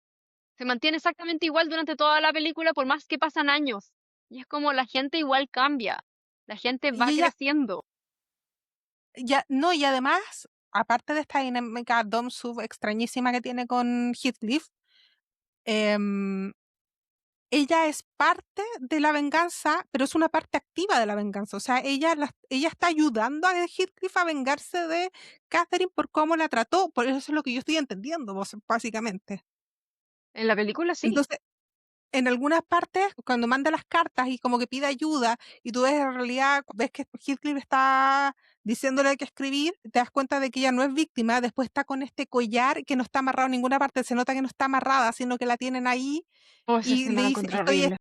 se mantiene exactamente igual durante toda la película por más que pasan años. Y es como la gente igual cambia, la gente Y va ella, creciendo. ya, no, y además, aparte de esta dinámica Dom Sub extrañísima que tiene con Heathcliff, em, ella es parte de la venganza, pero es una parte activa de la venganza. O sea, ella está ayudando a Heathcliff a vengarse de Catherine por cómo la trató. Por eso es lo que yo estoy entendiendo, básicamente. En la película sí, Entonces, en algunas partes, cuando manda las cartas y como que pide ayuda, y tú ves en realidad, ves que Heathcliff está diciéndole que escribir, te das cuenta de que ella no es víctima, después está con este collar que no está amarrado en ninguna parte, se nota que no está amarrada, sino que la tienen ahí, oh, esa y escena le la dice, encontré estoy horrible.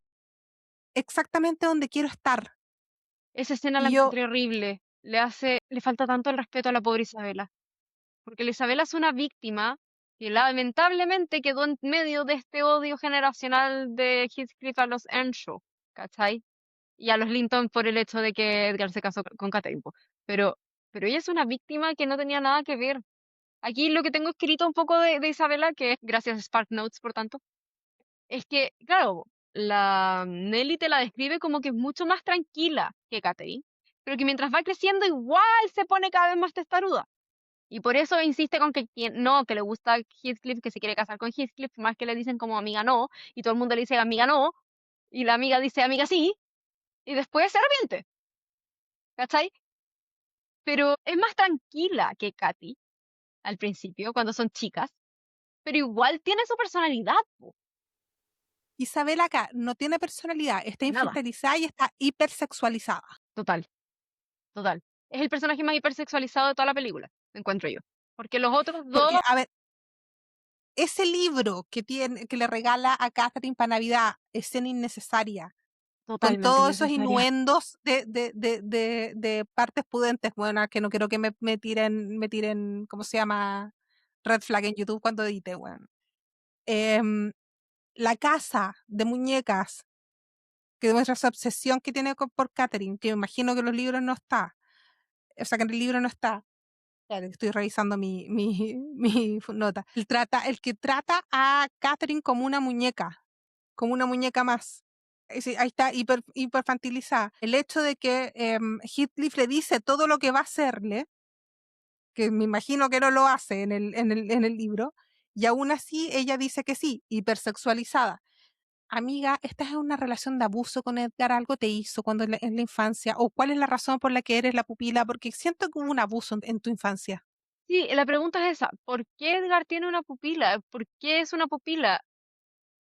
exactamente donde quiero estar. Esa escena la Y yo, encontré horrible. Le falta tanto el respeto a la pobre Isabela. Porque la Isabela es una víctima que lamentablemente quedó en medio de este odio generacional de Heathcliff a los Earnshaw, ¿cachai? Y a los Linton por el hecho de que Edgar se casó con Catherine, po. Pero, pero ella es una víctima que no tenía nada que ver. Aquí lo que tengo escrito un poco de Isabela, que es gracias a Spark Notes, por tanto, es que, claro, la Nelly te la describe como que es mucho más tranquila que Catherine, pero que mientras va creciendo igual se pone cada vez más testaruda. Y por eso insiste con que no, que le gusta Heathcliff, que se quiere casar con Heathcliff, más que le dicen como amiga no, y todo el mundo le dice amiga no, y la amiga dice amiga sí, y después se arrepiente, ¿cachai? Pero es más tranquila que Katy al principio, cuando son chicas, pero igual tiene su personalidad, po. Isabel acá no tiene personalidad, está Nada, infantilizada y está hipersexualizada. total, total. Es el personaje más hipersexualizado de toda la película, encuentro yo. Porque los otros Porque, dos, a ver, ese libro que le regala a Catherine para Navidad, escena innecesaria, con totalmente todos esos innecesaria. innuendos de partes pudentes, bueno, que no quiero que me tiren, ¿cómo se llama? Red flag en YouTube cuando edite, bueno. Em, la casa de muñecas que demuestra esa obsesión que tiene por Catherine, que me imagino que en los libros no está, o sea, que en el libro no está. Claro, estoy revisando mi nota. El que trata a Catherine como una muñeca más. Sí, ahí está, hiperfantilizada. El hecho de que Heathcliff le dice todo lo que va a hacerle, que me imagino que no lo hace en el libro, y aún así ella dice que sí, hipersexualizada. Amiga, esta es una relación de abuso con Edgar, algo te hizo cuando en la infancia, o cuál es la razón por la que eres la pupila, porque siento que hubo un abuso en tu infancia. Sí, la pregunta es esa, ¿por qué Edgar tiene una pupila? ¿Por qué es una pupila?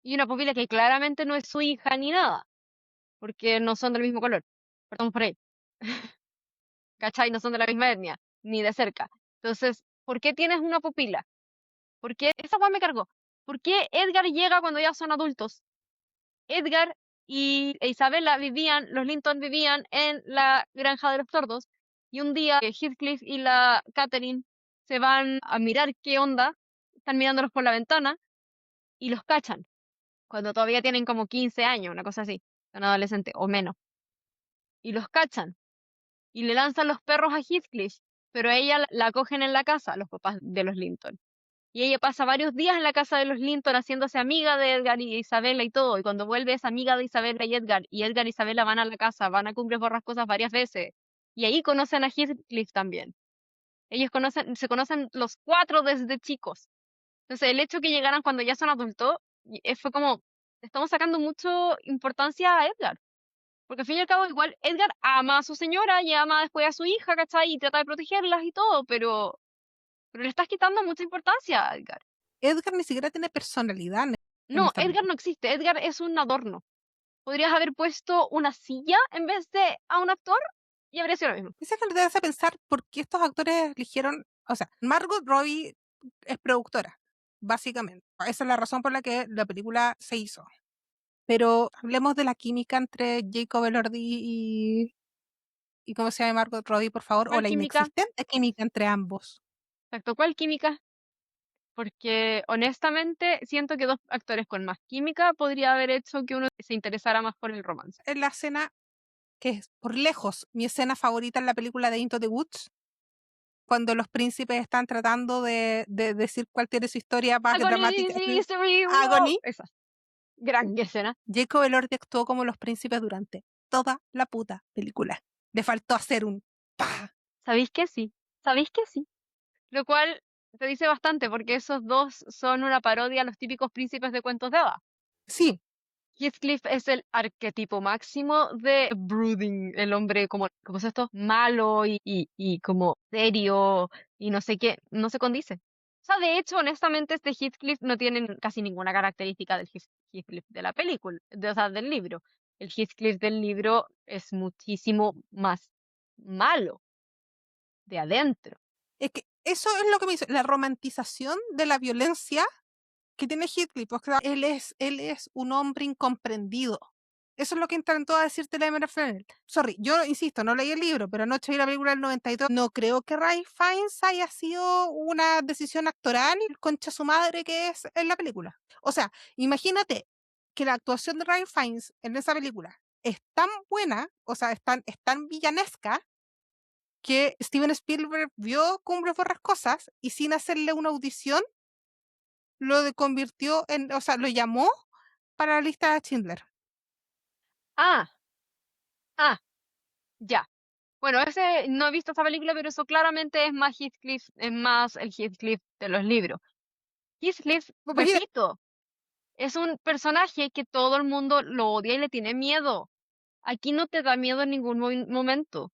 Y una pupila que claramente no es su hija ni nada, porque no son del mismo color. Partamos por ahí. ¿Cachai? No son de la misma etnia, ni de cerca. Entonces, ¿por qué tienes una pupila? ¿Por qué? Esa weá me cargó. ¿Por qué Edgar llega cuando ya son adultos? Edgar e Isabella vivían, los Linton vivían en la granja de los tordos, y un día Heathcliff y la Catherine se van a mirar qué onda, están mirándolos por la ventana y los cachan, cuando todavía tienen como 15 años, una cosa así, son adolescentes o menos, y los cachan y le lanzan los perros a Heathcliff, pero a ella la cogen en la casa, los papás de los Linton. Y ella pasa varios días en la casa de los Linton haciéndose amiga de Edgar y Isabela y todo. Y cuando vuelve es amiga de Isabela y Edgar y Isabela van a la casa, van a Cumbres Borrascosas varias veces. Y ahí conocen a Heathcliff también. Ellos se conocen los cuatro desde chicos. Entonces el hecho que llegaran cuando ya son adultos fue como, le estamos sacando mucho importancia a Edgar. Porque al fin y al cabo, igual Edgar ama a su señora y ama después a su hija, ¿cachai? Y trata de protegerlas y todo, pero le estás quitando mucha importancia a Edgar. Edgar ni siquiera tiene personalidad en No, esta Edgar película. no existe, Edgar es un adorno. Podrías haber puesto una silla en vez de a un actor y habría sido lo mismo. Esa que te hace pensar por qué estos actores eligieron, o sea, Margot Robbie es productora, básicamente. Esa es la razón por la que la película se hizo. Pero hablemos de la química entre Jacob Elordi ¿Y cómo se llama Margot Robbie, por favor? O ¿Cuál la química? inexistente química entre ambos. Exacto, ¿cuál química? Porque honestamente siento que dos actores con más química podría haber hecho que uno se interesara más por el romance. En la escena que es por lejos mi escena favorita en la película de Into the Woods, cuando los príncipes están tratando de decir cuál tiene su historia más Agony dramática. is the history, wow. Agony. Esa, gran escena. Jacob Elordi actuó como los príncipes durante toda la puta película. Le faltó hacer un ¡pa! ¿Sabéis que sí? ¿Sabéis que sí? Lo cual te dice bastante porque esos dos son una parodia a los típicos príncipes de cuentos de hadas. Sí, Heathcliff es el arquetipo máximo de brooding, el hombre como es esto, malo y como serio y no sé qué, no se condice. O sea, de hecho, honestamente, este Heathcliff no tiene casi ninguna característica del Heathcliff de la película, o sea, del libro. El Heathcliff del libro es muchísimo más malo de adentro. es que eso es lo que me dice, la romantización de la violencia que tiene Heathcliff. O sea, él es un hombre incomprendido. Eso es lo que intentó decirte la Emerald Fennell. Sorry, yo insisto, no leí el libro, pero anoche vi la película del 92. No creo que Ralph Fiennes haya sido una decisión actoral, concha su madre que es en la película. O sea, imagínate que la actuación de Ralph Fiennes en esa película es tan buena, o sea, es tan villanesca, que Steven Spielberg vio Cumbres Borrascosas y sin hacerle una audición convirtió en, o sea, lo llamó para la lista de Schindler. Ah, ah, ya. Bueno, ese no he visto esa película, pero eso claramente es más Heathcliff, es más el Heathcliff de los libros. Heathcliff, Pues imagínate, repito, es un personaje que todo el mundo lo odia y le tiene miedo. Aquí no te da miedo en ningún momento,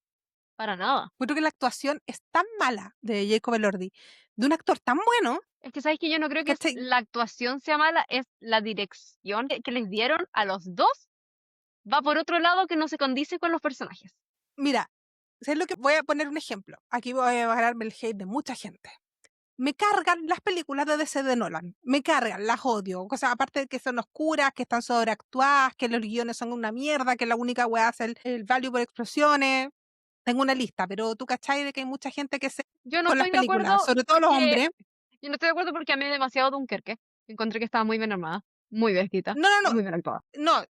para nada. creo que la actuación es tan mala de Jacob Elordi, de un actor tan bueno, Es que sabes que yo no creo que ¿cachai? la actuación sea mala, es la dirección que les dieron a los dos. Va por otro lado que no se condice con los personajes. Mira, ¿sabes lo que? Voy a poner un ejemplo. Aquí voy a ganarme el hate de mucha gente. Me cargan las películas de DC de Nolan. Me cargan, las odio. O sea, aparte de que son oscuras, que están sobreactuadas, que los guiones son una mierda, que la única weá es el value por explosiones. Tengo una lista, pero tú cachai de que hay mucha gente que se Yo no con las estoy de películas, acuerdo sobre todo los porque hombres. yo no estoy de acuerdo porque amé demasiado Dunkerque. Encontré que estaba muy bien armada, muy bien escrita No, no, y no, muy bien actuada. no,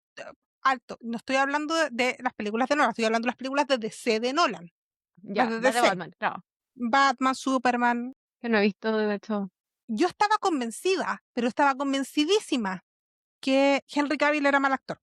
alto. No estoy hablando de las películas de Nolan, estoy hablando de las películas de DC de Nolan, las Ya, de la de DC. Batman, claro. Batman, Superman. Que no he visto, de hecho. Yo estaba convencida, pero estaba convencidísima que Henry Cavill era mal actor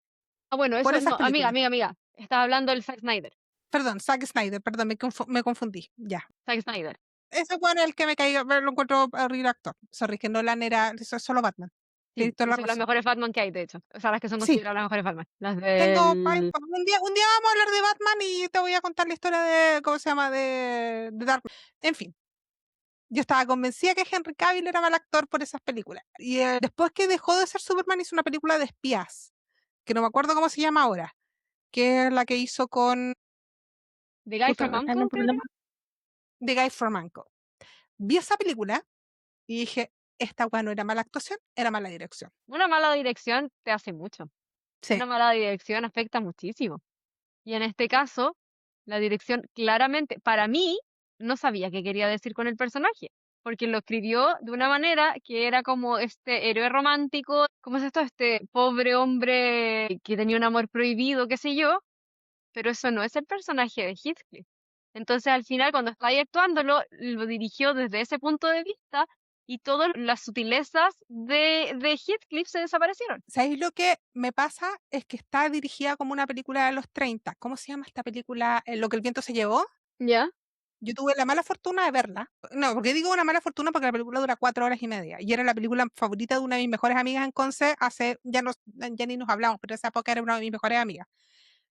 Ah, bueno, por eso esas no, amiga, películas. amiga, amiga. Estaba hablando del Zack Snyder. Perdón, Zack Snyder, perdón, me confundí. Ya. Zack Snyder. Ese bueno es el que me caiga, pero lo encuentro horrible actor. Sorry, que Nolan era, eso es solo Batman. Sí, Tienes toda y la son las razón. mejores Batman que hay, de hecho. O sea, las que son Sí, consideradas las mejores Batman. Las ay, del... un día vamos a hablar de Batman y te voy a contar la historia de, ¿cómo se llama? De Dark. En fin, yo estaba convencida que Henry Cavill era mal actor por esas películas. Y después que dejó de ser Superman hizo una película de espías, que no me acuerdo cómo se llama ahora, que es la que hizo con The Guy puta, from acá no Uncle, creo que problema, era. The Guy from Uncle. Vi esa película y dije, esta weá no era mala actuación, era mala dirección. Una mala dirección te hace mucho. Sí. Una mala dirección afecta muchísimo. Y en este caso, la dirección claramente, para mí, no sabía qué quería decir con el personaje, porque lo escribió de una manera que era como este héroe romántico, ¿cómo es esto? Este pobre hombre que tenía un amor prohibido, qué sé yo, pero eso no es el personaje de Heathcliff. Entonces, al final, cuando está ahí actuándolo, lo dirigió desde ese punto de vista y todas las sutilezas de Heathcliff se desaparecieron. ¿Sabéis lo que me pasa? Es que está dirigida como una película de los 30. ¿Cómo se llama esta película? Lo que el viento se llevó. ¿Ya? Yo tuve la mala fortuna de verla. No, porque digo una mala fortuna porque la película dura 4 horas y media. Y era la película favorita de una de mis mejores amigas en Conce hace, ya ni nos hablamos, pero en esa época era una de mis mejores amigas.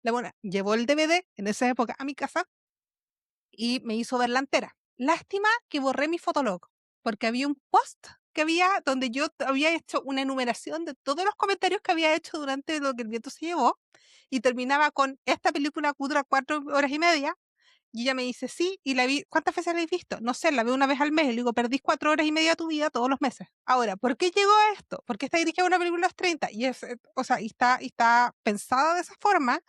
La buena llevó el DVD en esa época a mi casa y me hizo verla entera. Lástima que borré mi fotolog, porque había un post que había donde yo había hecho una enumeración de todos los comentarios que había hecho durante lo que el viento se llevó y terminaba con esta película que dura 4 horas y media y ella me dice, sí, y la vi, ¿cuántas veces la habéis visto? No sé, la veo una vez al mes. Y le digo, perdís 4 horas y media de tu vida todos los meses. Ahora, ¿por qué llegó a esto? Porque está dirigida a una película de los 30 y es, o sea, y está pensada de esa forma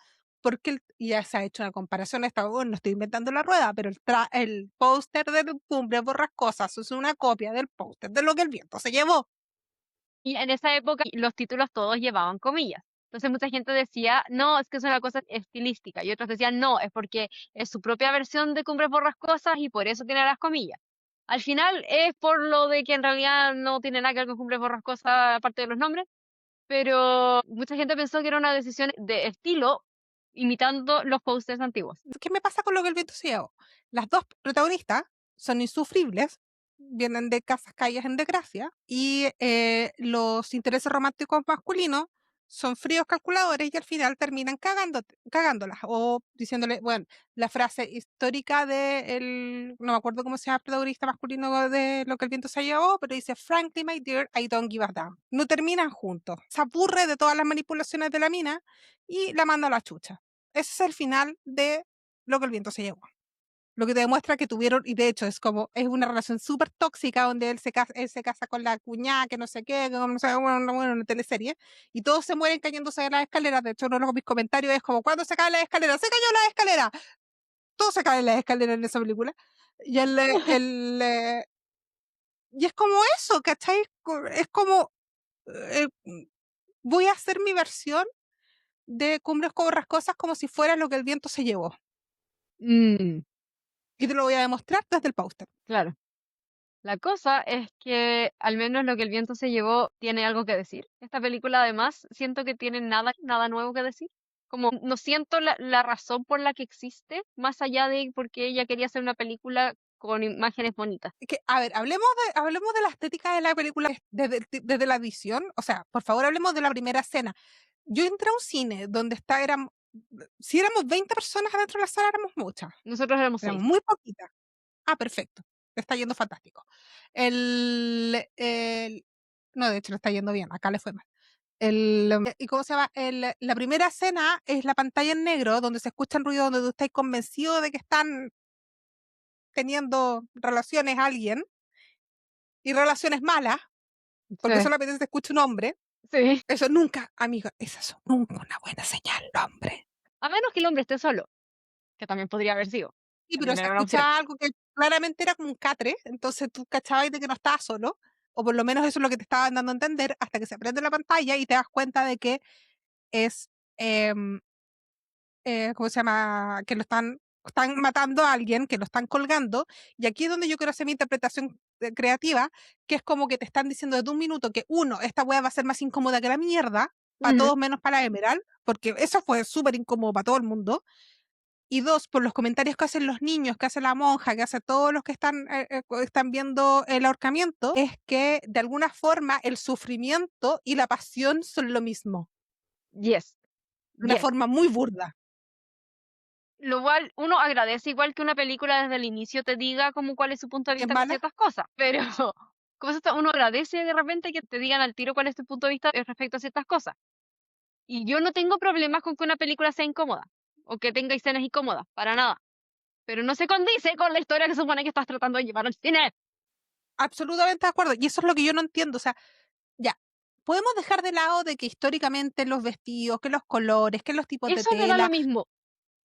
porque ya se ha hecho una comparación, no estoy inventando la rueda, pero el póster de Cumbres Borrascosas es una copia del póster de Lo que el viento se llevó. Y en esa época los títulos todos llevaban comillas. Entonces mucha gente decía, no, es que es una cosa estilística. Y otros decían, no, es porque es su propia versión de Cumbres Borrascosas y por eso tiene las comillas. Al final es por lo de que en realidad no tiene nada que ver con Cumbres Borrascosas aparte de los nombres, pero mucha gente pensó que era una decisión de estilo imitando los posters antiguos. ¿Qué me pasa con Lo que el viento se llevó? Las dos protagonistas son insufribles, vienen de casas caídas en desgracia, y los intereses románticos masculinos son fríos calculadores y al final terminan cagándolas o diciéndole, bueno, la frase histórica no me acuerdo cómo se llama el protagonista masculino de Lo que el viento se llevó, pero dice, frankly, my dear, I don't give a damn. No terminan juntos. Se aburre de todas las manipulaciones de la mina y la manda a la chucha. Ese es el final de Lo que el viento se llevó. Lo que te demuestra que tuvieron, y de hecho es una relación súper tóxica donde él se casa con la cuñada, que no sé qué, que no sé, bueno, una teleserie, y todos se mueren cayéndose de las escaleras. De hecho, uno de mis comentarios es como, ¿cuándo se cae la escalera? ¡Se cayó la escalera! Todos se caen las escaleras en esa película. Y, y es como eso, ¿cachai? Es como, eh, voy a hacer mi versión de Cumbres Borrascosas como si fuera Lo que el viento se llevó. Mm, Y te lo voy a demostrar desde el póster. claro. La cosa es que al menos lo que el viento se llevó tiene algo que decir. Esta película además siento que tiene nada nuevo que decir. Como no siento la razón por la que existe, más allá de porque ella quería hacer una película con imágenes bonitas. Que, a ver, hablemos de la estética de la película desde la visión. O sea, por favor, hablemos de la primera escena. Yo entré a un cine donde si éramos 20 personas adentro de la sala, éramos muchas. Nosotros éramos Éramos seis. muy poquitas. Ah, perfecto. Le está yendo fantástico. No, de hecho, le está yendo bien. Acá le fue mal. ¿Y cómo se llama? La primera escena es la pantalla en negro, donde se escuchan ruidos donde tú estás convencido de que están teniendo relaciones alguien y relaciones malas, porque Sí. solamente se escucha un hombre. Sí. Eso nunca, amiga, eso es nunca una buena señal, hombre. A menos que el hombre esté solo, que también podría haber sido Sí, la pero se primera gran opción. escuchaba algo que claramente era como un catre, entonces tú cachabas de que no estaba solo, o por lo menos eso es lo que te estaban dando a entender, hasta que se prende la pantalla y te das cuenta de que es, em, ¿cómo se llama? Que están matando a alguien, que lo están colgando, y aquí es donde yo quiero hacer mi interpretación creativa, que es como que te están diciendo desde un minuto que uno, esta wea va a ser más incómoda que la mierda, para Ujú. todos menos para la Emerald, porque eso fue súper incómodo para todo el mundo, y dos, por los comentarios que hacen los niños, que hace la monja, que hace todos los que están viendo el ahorcamiento, es que de alguna forma el sufrimiento y la pasión son lo mismo, Yes. de una Yes. forma muy burda. Lo cual uno agradece igual que una película desde el inicio te diga como cuál es su punto de ¿Es vista con mala? ciertas cosas, pero uno agradece de repente que te digan al tiro cuál es tu punto de vista respecto a ciertas cosas. Y yo no tengo problemas con que una película sea incómoda o que tenga escenas incómodas, para nada. Pero no se condice con la historia que se supone que estás tratando de llevar al cine. Absolutamente de acuerdo. Y eso es lo que yo no entiendo. O sea, ya, podemos dejar de lado de que históricamente los vestidos, que los colores, que los tipos de Eso me da lo tela, mismo.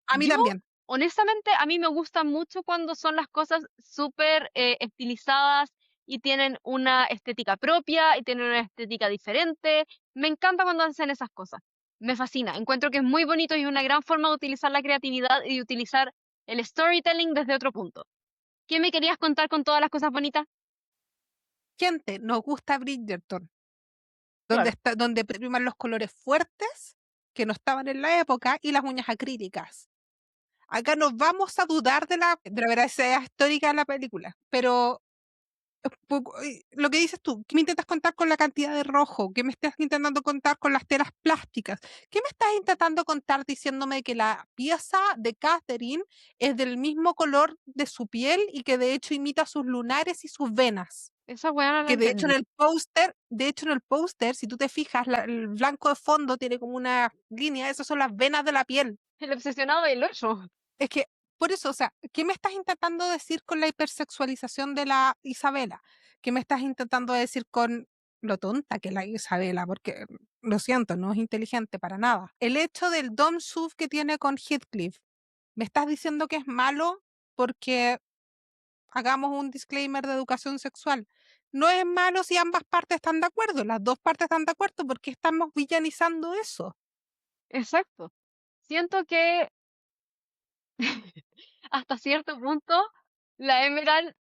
a mí Yo, también. honestamente, a mí me gusta mucho cuando son las cosas súper estilizadas y tienen una estética propia y tienen una estética diferente. Me encanta cuando hacen esas cosas. Me fascina. Encuentro que es muy bonito y es una gran forma de utilizar la creatividad y de utilizar el storytelling desde otro punto. ¿Qué me querías contar con todas las cosas bonitas? Gente, nos gusta Bridgerton, Claro. donde priman los colores fuertes, que no estaban en la época, y las uñas acrílicas. Acá nos vamos a dudar de la veracidad histórica de la película, pero lo que dices tú, ¿qué me intentas contar con la cantidad de rojo? ¿Qué me estás intentando contar con las telas plásticas? ¿Qué me estás intentando contar diciéndome que la pieza de Catherine es del mismo color de su piel y que de hecho imita sus lunares y sus venas? Esa weá no la Que entendí. de hecho en el póster, si tú te fijas, el blanco de fondo tiene como una línea, esas son las venas de la piel. El obsesionado del oso. Es que, por eso, o sea, ¿qué me estás intentando decir con la hipersexualización de la Isabela? ¿Qué me estás intentando decir con lo tonta que es la Isabela? Porque Lo siento, no es inteligente para nada. El hecho del Dom Suf que tiene con Heathcliff, ¿me estás diciendo que es malo porque hagamos un disclaimer de educación sexual? No es malo si ambas partes están de acuerdo, las dos partes están de acuerdo, porque estamos villanizando eso. Exacto. Siento que hasta cierto punto la Emerald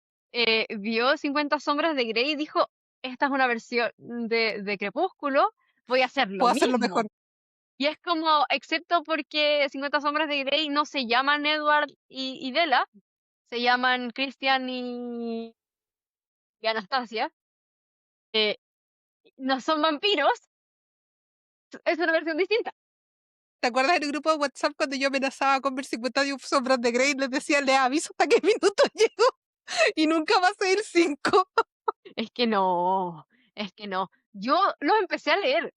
vio 50 sombras de Grey y dijo, esta es una versión de Crepúsculo, voy a hacer lo Puedo hacerlo mejor. mismo. Y es como, excepto porque 50 sombras de Grey no se llaman Edward y Bella, se llaman Christian y Anastasia, eh, no son vampiros, es una versión distinta. ¿Te acuerdas del grupo de WhatsApp cuando yo amenazaba con ver 51 sombras de Grey y les decía, les aviso hasta qué minuto llego y nunca pasé el 5? Es que no, es que no. Yo los empecé a leer.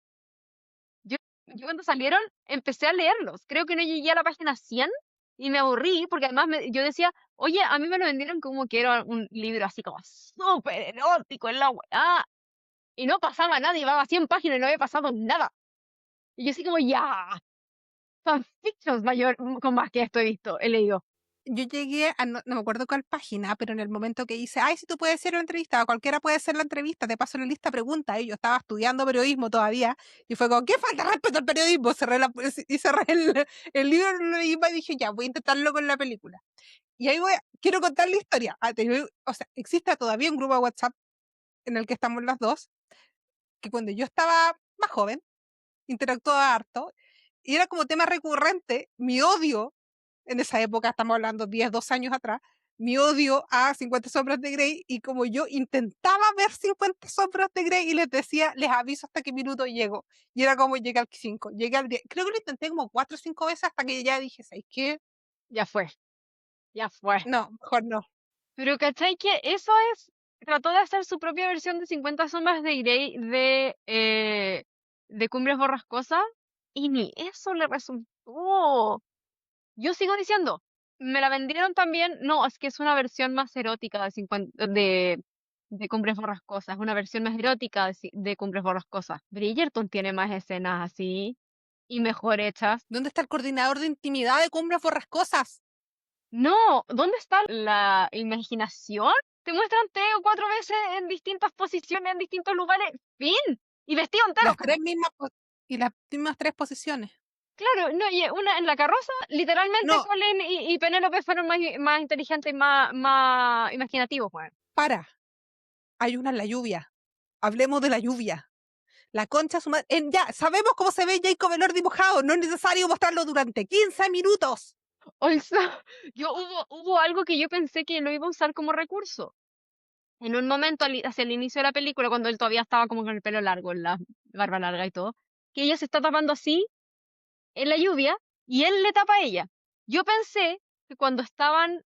Yo, yo cuando salieron empecé a leerlos. Creo que no llegué a la página 100 y me aburrí porque además yo decía, oye, a mí me lo vendieron como que era un libro así como súper erótico en la weá. Y no pasaba nada, llevaba 100 páginas y no había pasado nada. Y yo así como, ya, fanfictions mayor, con más que esto he leído. Yo llegué a, no me acuerdo cuál página, pero en el momento que hice, ay, si tú puedes hacer la entrevista, o cualquiera puede hacer la entrevista, te paso la lista de preguntas, y yo estaba estudiando periodismo todavía, y fue como, ¿qué falta de respeto al periodismo? Y cerré el libro, lo leí y dije, ya, voy a intentarlo con la película. Y ahí quiero contar la historia. O sea, existe todavía un grupo de WhatsApp en el que estamos las dos, que cuando yo estaba más joven, interactuaba harto, y era como tema recurrente mi odio, en esa época, estamos hablando 10, 12 años atrás, mi odio a 50 sombras de Grey, y como yo intentaba ver 50 sombras de Grey y les decía, les aviso hasta qué minuto llego, y era como llegué al 5, llegué al 10, creo que lo intenté como 4 o 5 veces hasta que ya dije, ¿sabes qué? Ya fue, ya fue. No, mejor no. Pero ¿cachai que eso es? Trató de hacer su propia versión de 50 sombras de Grey de Cumbres Borrascosas y ni eso le resultó. Yo sigo diciendo, me la vendieron también, no, es que es una versión más erótica de Cumbres Borrascosas, una versión más erótica de Cumbres Borrascosas. Bridgerton tiene más escenas así y mejor hechas. ¿Dónde está el coordinador de intimidad de Cumbres Borrascosas? No, ¿dónde está la imaginación? Te muestran tres o cuatro veces en distintas posiciones, en distintos lugares, fin, y vestido entero. Las tres mismas y las mismas tres posiciones. Claro, no, y una en la carroza, literalmente No, Colin y Penélope fueron más inteligentes y más imaginativos, weón. para, hay una en la lluvia. Hablemos de la lluvia. La concha su madre. Ya, sabemos cómo se ve Jacob Elordi mojado. No es necesario mostrarlo durante 15 minutos. Also, hubo algo que yo pensé que lo iba a usar como recurso. En un momento, hacia el inicio de la película, cuando él todavía estaba como con el pelo largo, la barba larga y todo, que ella se está tapando así en la lluvia y él le tapa a ella. Yo pensé que cuando estaban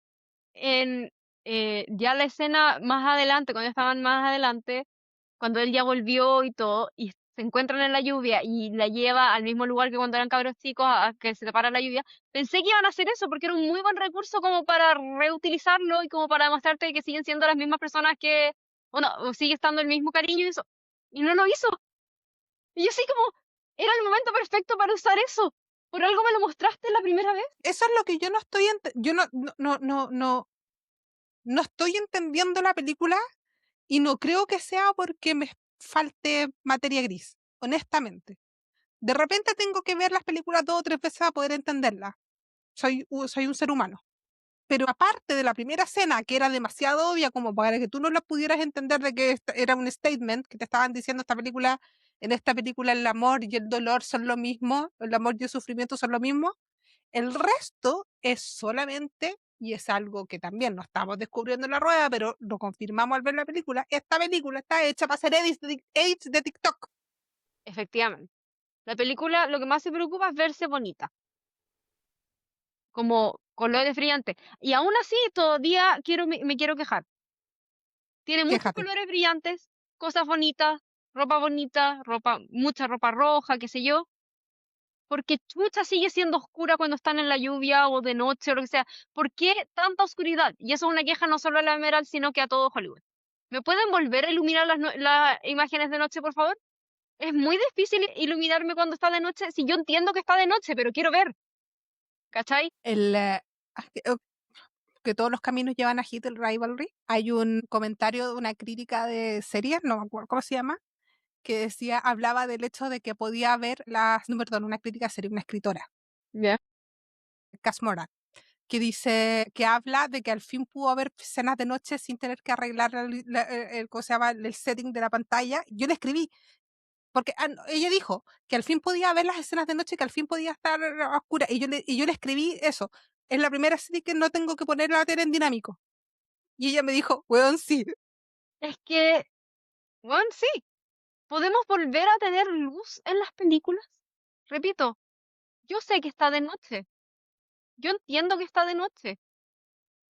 en ya la escena más adelante, cuando estaban más adelante, cuando él ya volvió y todo, y se encuentran en la lluvia y la lleva al mismo lugar que cuando eran cabros chicos a que se tapara la lluvia, pensé que iban a hacer eso porque era un muy buen recurso como para reutilizarlo y como para demostrarte que siguen siendo las mismas personas que, bueno, o sigue estando el mismo cariño y eso. Y no lo hizo. Y yo sí como, era el momento perfecto para usar eso. Por algo me lo mostraste la primera vez. Eso es lo que yo no estoy yo no estoy entendiendo la película, y no creo que sea porque me falte materia gris, honestamente. De repente tengo que ver las películas 2 o 3 veces para poder entenderlas. Soy un ser humano. Pero aparte de la primera escena, que era demasiado obvia como para que tú no la pudieras entender de que era un statement, que te estaban diciendo en esta película el amor y el dolor son lo mismo, el amor y el sufrimiento son lo mismo, el resto es solamente, y es algo que también no estamos descubriendo en la rueda, pero lo confirmamos al ver la película, esta película está hecha para hacer edits de TikTok. Efectivamente. La película lo que más se preocupa es verse bonita, como colores brillantes. Y aún así, todavía me quiero quejar. Tiene muchos Quéjate. colores brillantes, cosas bonita, mucha ropa roja, qué sé yo. Porque chucha sigue siendo oscura cuando están en la lluvia o de noche o lo que sea. ¿Por qué tanta oscuridad? Y eso es una queja no solo a la Emerald, sino que a todo Hollywood. ¿Me pueden volver a iluminar las imágenes de noche, por favor? Es muy difícil iluminarme cuando está de noche, si yo entiendo que está de noche, pero quiero ver, ¿cachai? El, que todos los caminos llevan a Hit el Rivalry. Hay un comentario de una crítica de series, no me acuerdo cómo se llama, que decía, hablaba del hecho de que podía ver las, no, perdón, una crítica serie, una escritora, Ya. Cass Moran, que dice, que habla de que al fin pudo haber escenas de noche sin tener que arreglar ¿cómo se llama? El setting de la pantalla. Yo le escribí, porque ella dijo que al fin podía ver las escenas de noche, que al fin podía estar a oscura, y yo le escribí eso. Es la primera serie que no tengo que poner la tele en dinámico. Y ella me dijo, weón, sí. Es que, bueno, sí, podemos volver a tener luz en las películas. Repito, yo sé que está de noche, yo entiendo que está de noche.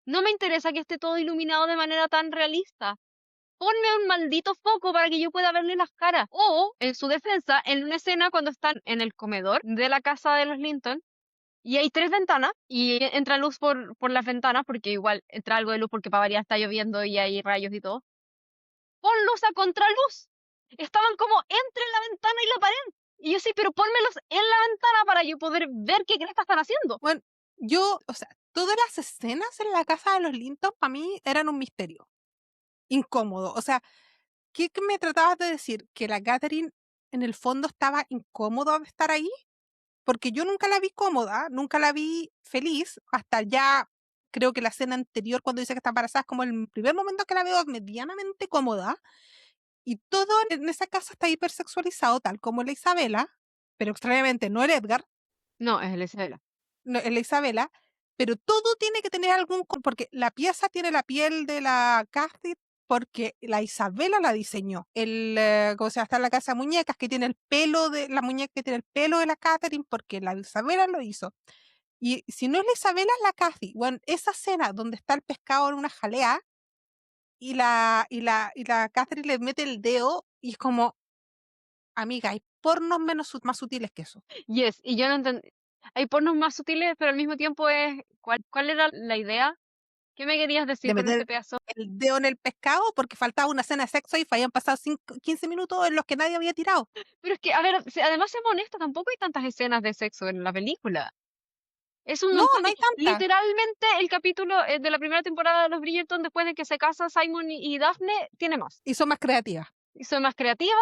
No me interesa que esté todo iluminado de manera tan realista. Ponme un maldito foco para que yo pueda verle las caras. O, en su defensa, en una escena cuando están en el comedor de la casa de los Linton y hay tres ventanas y entra luz por las ventanas, porque igual entra algo de luz porque para variar está lloviendo y hay rayos y todo. Pon luz a contraluz. Estaban como entre la ventana y la pared. Y yo sí, pero pónmelos en la ventana para yo poder ver qué cresta están haciendo. Bueno, yo, o sea, todas las escenas en la casa de los Linton para mí eran un misterio. Incómodo. O sea, ¿qué me tratabas de decir? ¿Que la Catherine en el fondo estaba incómoda de estar ahí? Porque yo nunca la vi cómoda, nunca la vi feliz, hasta ya creo que la escena anterior cuando dice que está embarazada es como el primer momento que la veo medianamente cómoda. Y todo en esa casa está hipersexualizado, tal como la Isabela, pero extrañamente no el Edgar, No, es el Isabela. no, en la Isabela, pero todo tiene que tener porque la pieza tiene la piel de la Cathy, porque la Isabela la diseñó. ¿Cómo se llama? Está en la casa de muñecas, que tiene el pelo de la muñeca, que tiene el pelo de la Catherine, porque la Isabela lo hizo. Y si no es la Isabela, es la Cathy. Bueno, esa escena donde está el pescado en una jalea y la Catherine le mete el dedo y es como, amiga, hay pornos más sutiles que eso. Yes, y yo no entendí. Hay pornos más sutiles, pero al mismo tiempo es. ¿Cuál era la idea? ¿Qué me querías decir De con ese meter pedazo? el dedo en el pescado porque faltaba una escena de sexo y habían pasado 15 minutos en los que nadie había tirado. Pero es que, a ver, además seamos honestos, tampoco hay tantas escenas de sexo en la película. Es un No, montón. no hay tanta. Literalmente el capítulo de la primera temporada de los Bridgerton, después de que se casan Simon y Daphne, tiene más. Y son más creativas. Y son más creativas,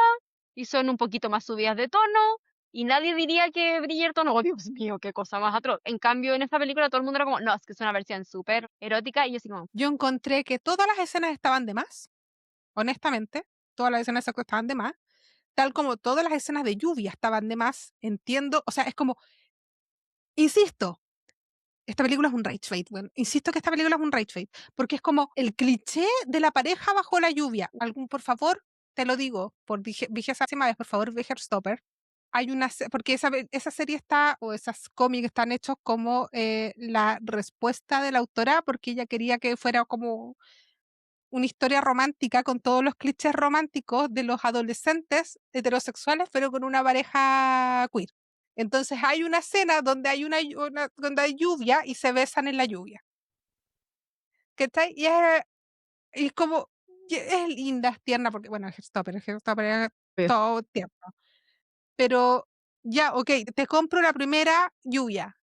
y son un poquito más subidas de tono, y nadie diría que Bridgerton, oh Dios mío, qué cosa más atroz. En cambio, en esta película todo el mundo era como, no, es que es una versión súper erótica, y yo así como, Yo encontré que todas las escenas estaban de más, honestamente. Todas las escenas de sexo estaban de más. Tal como todas las escenas de lluvia estaban de más. Entiendo. O sea, es como, insisto, esta película es un rage bait. Bueno, insisto que esta película es un rage bait. Porque es como el cliché de la pareja bajo la lluvia. Algún, por favor, te lo digo, por vigésima vez, por favor, ve Stopper. Hay porque esa serie está, o esas cómics están hechos como la respuesta de la autora, porque ella quería que fuera como una historia romántica con todos los clichés románticos de los adolescentes heterosexuales, pero con una pareja queer. Entonces hay una escena donde hay donde hay lluvia y se besan en la lluvia. ¿Cachai? Y es como, y es linda, es tierna, porque bueno, es "Pues, todo tierno. Pero ya, ok, te compro la primera lluvia.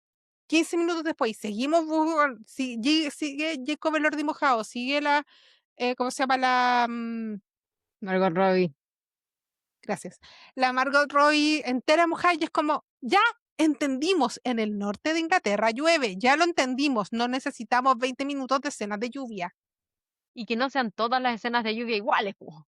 15 minutos después, seguimos, sigue Jacob Elordi mojado, sigue ¿cómo se llama Margot Robbie. gracias, la Margot Robbie entera mojada y es como, ya entendimos, en el norte de Inglaterra llueve, ya lo entendimos, no necesitamos 20 minutos de escenas de lluvia. Y que no sean todas las escenas de lluvia iguales, po.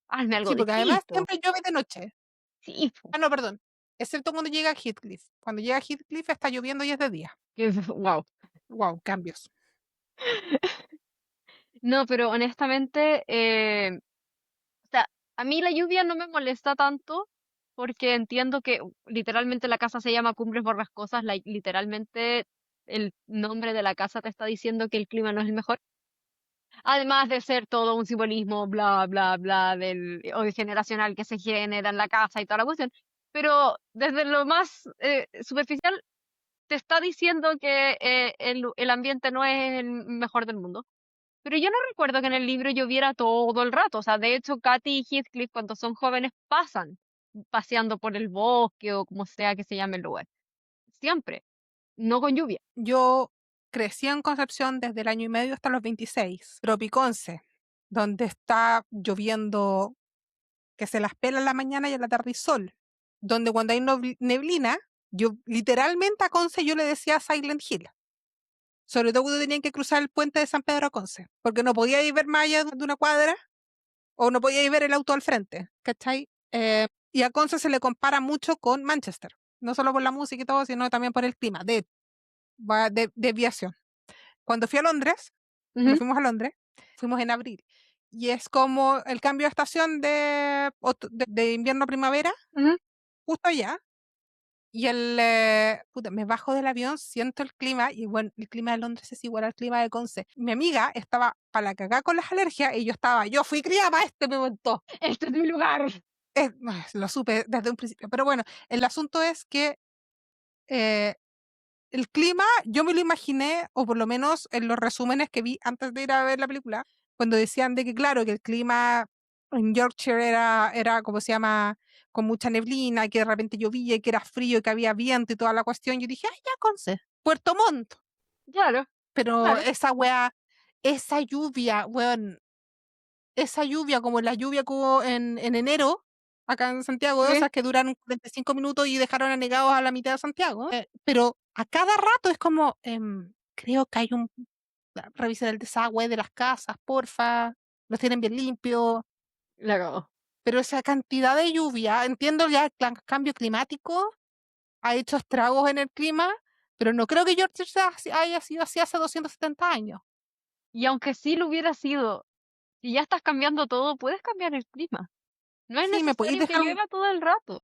Hazme algo Sí, porque además distinto. siempre llueve de noche. Sí, po. Ah, no, perdón, excepto cuando llega a Heathcliff. Cuando llega a Heathcliff está lloviendo y es de día. Wow. Wow, cambios. No, pero honestamente, o sea, a mí la lluvia no me molesta tanto porque entiendo que literalmente la casa se llama Cumbres Borrascosas, literalmente el nombre de la casa te está diciendo que el clima no es el mejor. Además de ser todo un simbolismo, bla, bla, bla, del odio generacional que se genera en la casa y toda la cuestión. Pero desde lo más superficial, te está diciendo que el ambiente no es el mejor del mundo. Pero yo no recuerdo que en el libro lloviera todo el rato. O sea, de hecho, Katy y Heathcliff, cuando son jóvenes, pasan paseando por el bosque o como sea que se llame el lugar. Siempre, no con lluvia. Yo crecí en Concepción desde el año y medio hasta los 26, Tropiconce, donde está lloviendo que se las pela en la mañana y en la tarde y sol, donde cuando hay neblina, yo literalmente a Conce yo le decía Silent Hill, sobre todo cuando tenían que cruzar el puente de San Pedro a Conce, porque no podía ir ver más allá de una cuadra o no podía ir ver el auto al frente, ¿cachai? Y a Conce se le compara mucho con Manchester, no solo por la música y todo, sino también por el clima, de desviación. Cuando fui a Londres, cuando Ujú, fuimos a Londres, fuimos en abril. Y es como el cambio de estación de invierno a primavera, ujú. justo allá. Y puta, me bajo del avión, siento el clima, y bueno, el clima de Londres es igual al clima de Conce. Mi amiga estaba para la cagá con las alergias y yo fui criada para este momento. Este es mi lugar. Lo supe desde un principio. Pero bueno, el asunto es que eh, el clima, yo me lo imaginé, o por lo menos en los resúmenes que vi antes de ir a ver la película, cuando decían de que, claro, que el clima en Yorkshire era como se llama, con mucha neblina, que de repente llovía, y que era frío, y que había viento y toda la cuestión. Yo dije, ay, ya, Conce, Puerto Montt. Claro, Pero claro. esa weá, esa lluvia, weón, esa lluvia, como la lluvia que hubo en enero, acá en Santiago, o Sí, sea, que duraron 45 minutos y dejaron anegados a la mitad de Santiago. Pero a cada rato es como, creo que hay revisen el desagüe de las casas, porfa, los tienen bien limpios. la cagó. Pero esa cantidad de lluvia, entiendo ya el cambio climático ha hecho estragos en el clima, pero no creo que George haya sido así hace 270 años. Y aunque sí lo hubiera sido, si ya estás cambiando todo, puedes cambiar el clima. No es Sí, me podéis necesario que dejar llueva todo el rato.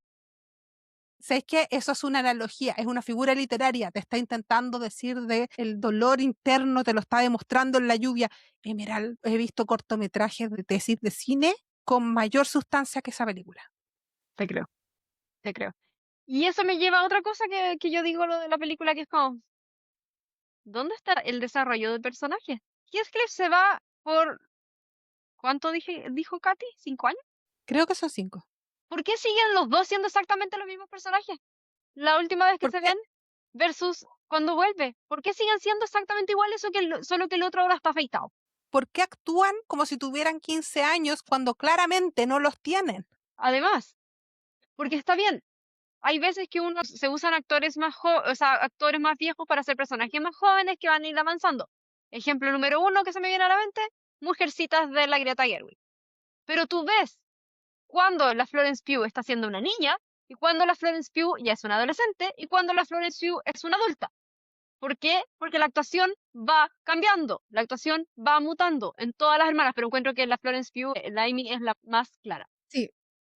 ¿Sabes qué? Eso es una analogía, es una figura literaria, te está intentando decir de el dolor interno, te lo está demostrando en la lluvia. Emerald, he visto cortometrajes de tesis de cine con mayor sustancia que esa película. Te creo, te creo. Y eso me lleva a otra cosa que yo digo lo de la película, que es como, ¿dónde está el desarrollo del personaje? Heathcliff se va por, ¿cuánto dijo Katy? ¿5 años? Creo que son 5. ¿Por qué siguen los dos siendo exactamente los mismos personajes? La última vez que ¿Por se qué, ven versus cuando vuelve. ¿Por qué siguen siendo exactamente iguales, solo que el otro ahora está afeitado? por qué actúan como si tuvieran 15 años cuando claramente no los tienen? Además, porque está bien, hay veces que uno se usan actores o sea, actores más viejos para hacer personajes más jóvenes que van a ir avanzando. Ejemplo número uno que se me viene a la mente, Mujercitas de la Greta Gerwig. Pero tú ves cuando la Florence Pugh está siendo una niña y cuando la Florence Pugh ya es una adolescente y cuando la Florence Pugh es una adulta. ¿Por qué? Porque la actuación va cambiando, la actuación va mutando en todas las hermanas, pero encuentro que la Florence Pugh, la Amy es la más clara. Sí,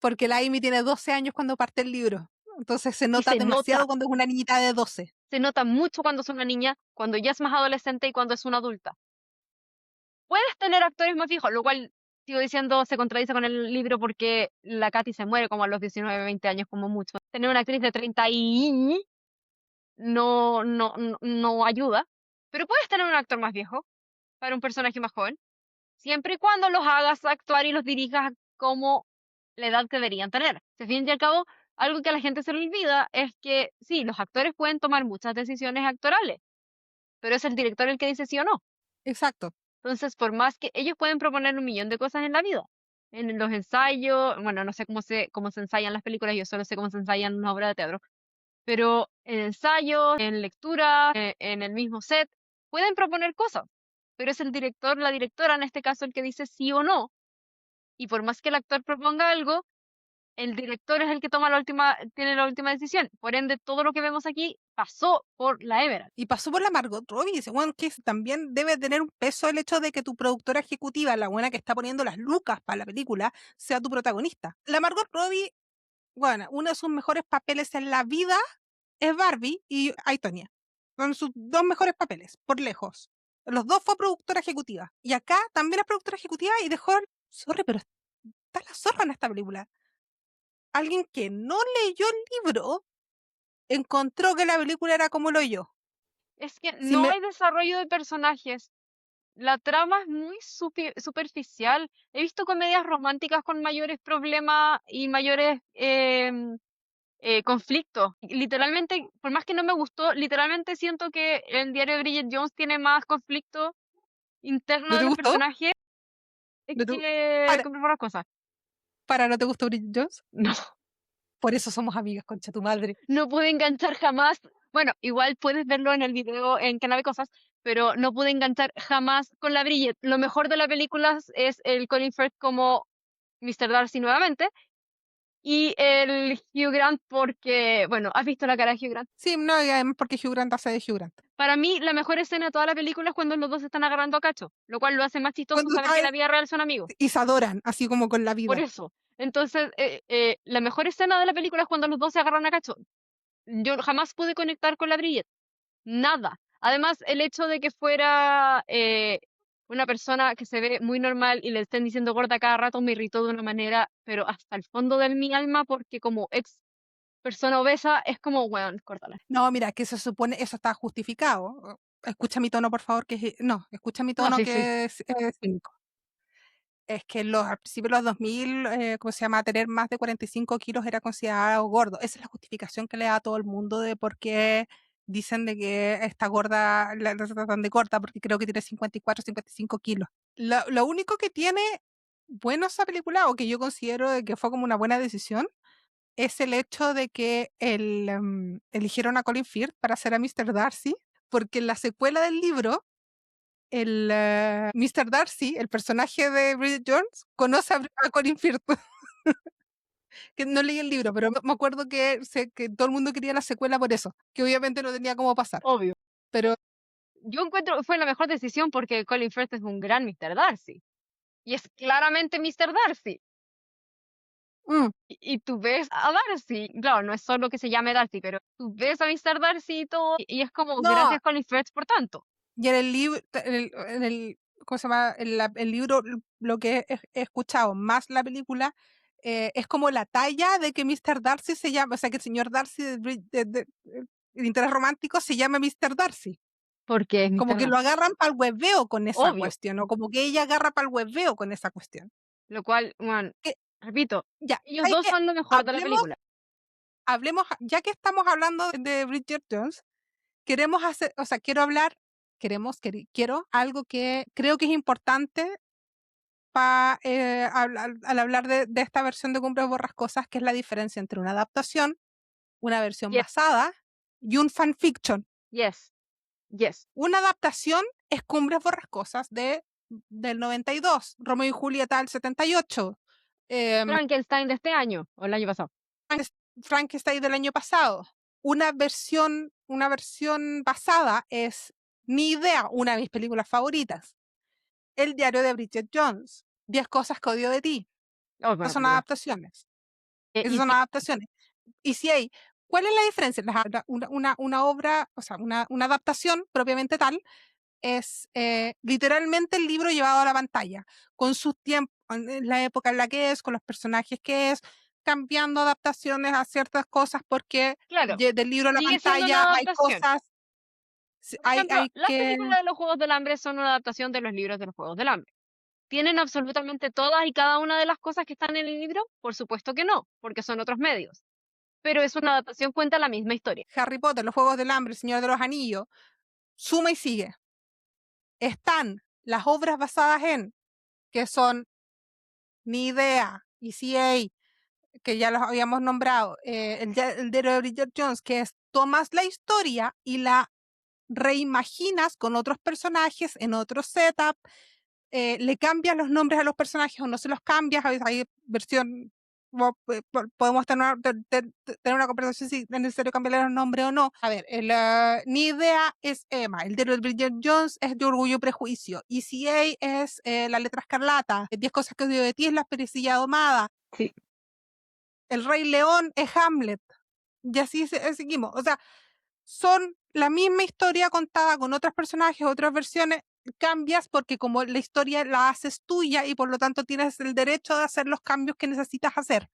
porque la Amy tiene 12 años cuando parte el libro. Entonces se Y nota demasiado cuando es una niñita de 12. se nota mucho cuando es una niña, cuando ya es más adolescente y cuando es una adulta. Puedes tener actores más viejos, lo cual, sigo diciendo, se contradice con el libro porque la Katy se muere como a los 19, 20 años como mucho. Tener una actriz de 30 y no ayuda, pero puedes tener un actor más viejo para un personaje más joven, siempre y cuando los hagas actuar y los dirijas como la edad que deberían tener. Si al fin y al cabo, algo que a la gente se le olvida es que sí, los actores pueden tomar muchas decisiones actorales, pero es el director el que dice sí o no. Exacto. Entonces, por más que ellos pueden proponer un millón de cosas en la vida, en los ensayos, bueno, no sé cómo se ensayan las películas, yo solo sé cómo se ensayan una obra de teatro, pero en ensayos, en lectura, en el mismo set, pueden proponer cosas, pero es el director, la directora en este caso, el que dice sí o no, y por más que el actor proponga algo, el director es el que tiene la última decisión. Por ende, todo lo que vemos aquí pasó por la Emerald. Y pasó por la Margot Robbie. Dice, bueno, que también debe tener un peso el hecho de que tu productora ejecutiva, la buena que está poniendo las lucas para la película, sea tu protagonista. La Margot Robbie, bueno, uno de sus mejores papeles en la vida es Barbie y Aitonia. Son sus dos mejores papeles, por lejos. Los dos fue productora ejecutiva. Y acá también es productora ejecutiva y dejó, sorry, pero está la zorra en esta película. Alguien que no leyó el libro encontró que la película era como lo yo. Es que Si no me, hay desarrollo de personajes. la trama es muy superficial. He visto comedias románticas con mayores problemas y mayores conflictos. Literalmente, por más que no me gustó, literalmente siento que el diario de Bridget Jones tiene más conflicto interno ¿No de te los gustó? personajes ¿No te- que para, otras cosas. ¿No te gustó Bridget Jones? No, Por eso somos amigas, concha tu madre. no pude enganchar jamás. Bueno, igual puedes verlo en el video en Canal de Cosas, pero no pude enganchar jamás con la Bridget. Lo mejor de la película es el Colin Firth como Mr. Darcy nuevamente y el Hugh Grant porque, bueno, ¿has visto la cara de Hugh Grant? Sí, no, y además porque Hugh Grant hace de Hugh Grant. Para mí, la mejor escena de toda la película es cuando los dos se están agarrando a cacho, lo cual lo hace más chistoso Cuando, saber que en la vida real son amigos. y se adoran, así como con la Por vida. eso. Entonces, la mejor escena de la película es cuando los dos se agarran a cacho. Yo jamás pude conectar con la Bridget. Nada. Además, el hecho de que fuera una persona que se ve muy normal y le estén diciendo gorda cada rato me irritó de una manera, pero hasta el fondo de mi alma, porque como ex persona obesa es como, weón, córtala. No, mira, que se supone, eso está justificado. Escucha mi tono, por favor, no, escucha mi No, tono sí, sí. que es cínico. Es que al principio de los 2000, ¿cómo se llama? Tener más de 45 kilos era considerado gordo. Esa es la justificación que le da a todo el mundo de por qué dicen de que está gorda, la tratan de corta, porque creo que tiene 54, 55 kilos. Lo único que tiene bueno esa película, o que yo considero de que fue como una buena decisión, es el hecho de que eligieron a Colin Firth para hacer a Mr. Darcy, porque en la secuela del libro el Mr. Darcy, el personaje de Bridget Jones, conoce a Colin Firth, que no leí el libro, pero me acuerdo que todo el mundo quería la secuela por eso, que obviamente no tenía cómo pasar. Obvio. Pero Yo encuentro fue la mejor decisión porque Colin Firth es un gran Mr. Darcy. Y es claramente Mr. Darcy. mm, Y tú ves a Darcy, claro, no es solo que se llame Darcy, pero tú ves a Mr. Darcy y todo, y es como, no, gracias Colin Firth por tanto. y en el libro, ¿cómo se llama? El libro, lo que he escuchado, más la película, es como la talla de que Mr. Darcy se llama, o sea, que el señor Darcy el interés romántico se llama Mr. Darcy. Porque es Como Mr. que lo Darcy. agarran para el hueveo con esa Obvio. cuestión, o como que ella agarra para el hueveo con esa cuestión. Lo cual, bueno, Que, repito, ya, ellos hay dos que, son lo mejor de la hablemos, película. ya que estamos hablando de Bridget Jones, queremos hacer, o sea, quiero hablar, quiero algo que creo que es importante al hablar de esta versión de Cumbres Borrascosas, que es la diferencia entre una adaptación, una versión Yes, basada y un fanfiction. yes, yes. Una adaptación es Cumbres Borrascosas del 92, Romeo y Julieta del 78, Frankenstein de este año, o el año pasado. Frankenstein del año pasado. Una versión basada es Ni idea, una de mis películas favoritas. El diario de Bridget Jones. 10 cosas que odio de ti. Oh, Esas buena son película. adaptaciones. Y Esas son sí, adaptaciones. Y si hay, ¿cuál es la diferencia? Una obra, o sea, una adaptación propiamente tal, es literalmente el libro llevado a la pantalla, con sus tiempos, en la época en la que es, con los personajes que es, cambiando adaptaciones a ciertas cosas, porque claro, del libro a la sigue siendo una pantalla hay adaptación. cosas, Por ejemplo, hay las que, películas de los Juegos del Hambre son una adaptación de los libros de los Juegos del Hambre. ¿Tienen absolutamente todas y cada una de las cosas que están en el libro? Por supuesto que no, porque son otros medios. Pero es una adaptación, cuenta la misma historia. Harry Potter, los Juegos del Hambre, el Señor de los Anillos, suma y sigue. Están las obras basadas en, que son Ni Idea, ECA, que ya los habíamos nombrado, el diario de Bridget Jones, que es tomas la historia y la reimaginas con otros personajes en otro setup, le cambias los nombres a los personajes o no se los cambias, hay versión, podemos tener una conversación si es necesario cambiarle los nombres o no. A ver, Ni idea es Emma, el de Bridget Jones es de Orgullo y Prejuicio, ECA es La Letra Escarlata, 10 cosas que odio de ti es La Perecilla Domada, Sí. El Rey León es Hamlet, y así seguimos. O sea, son la misma historia contada con otros personajes, otras versiones, cambias porque como la historia la haces tuya y por lo tanto tienes el derecho de hacer los cambios que necesitas hacer.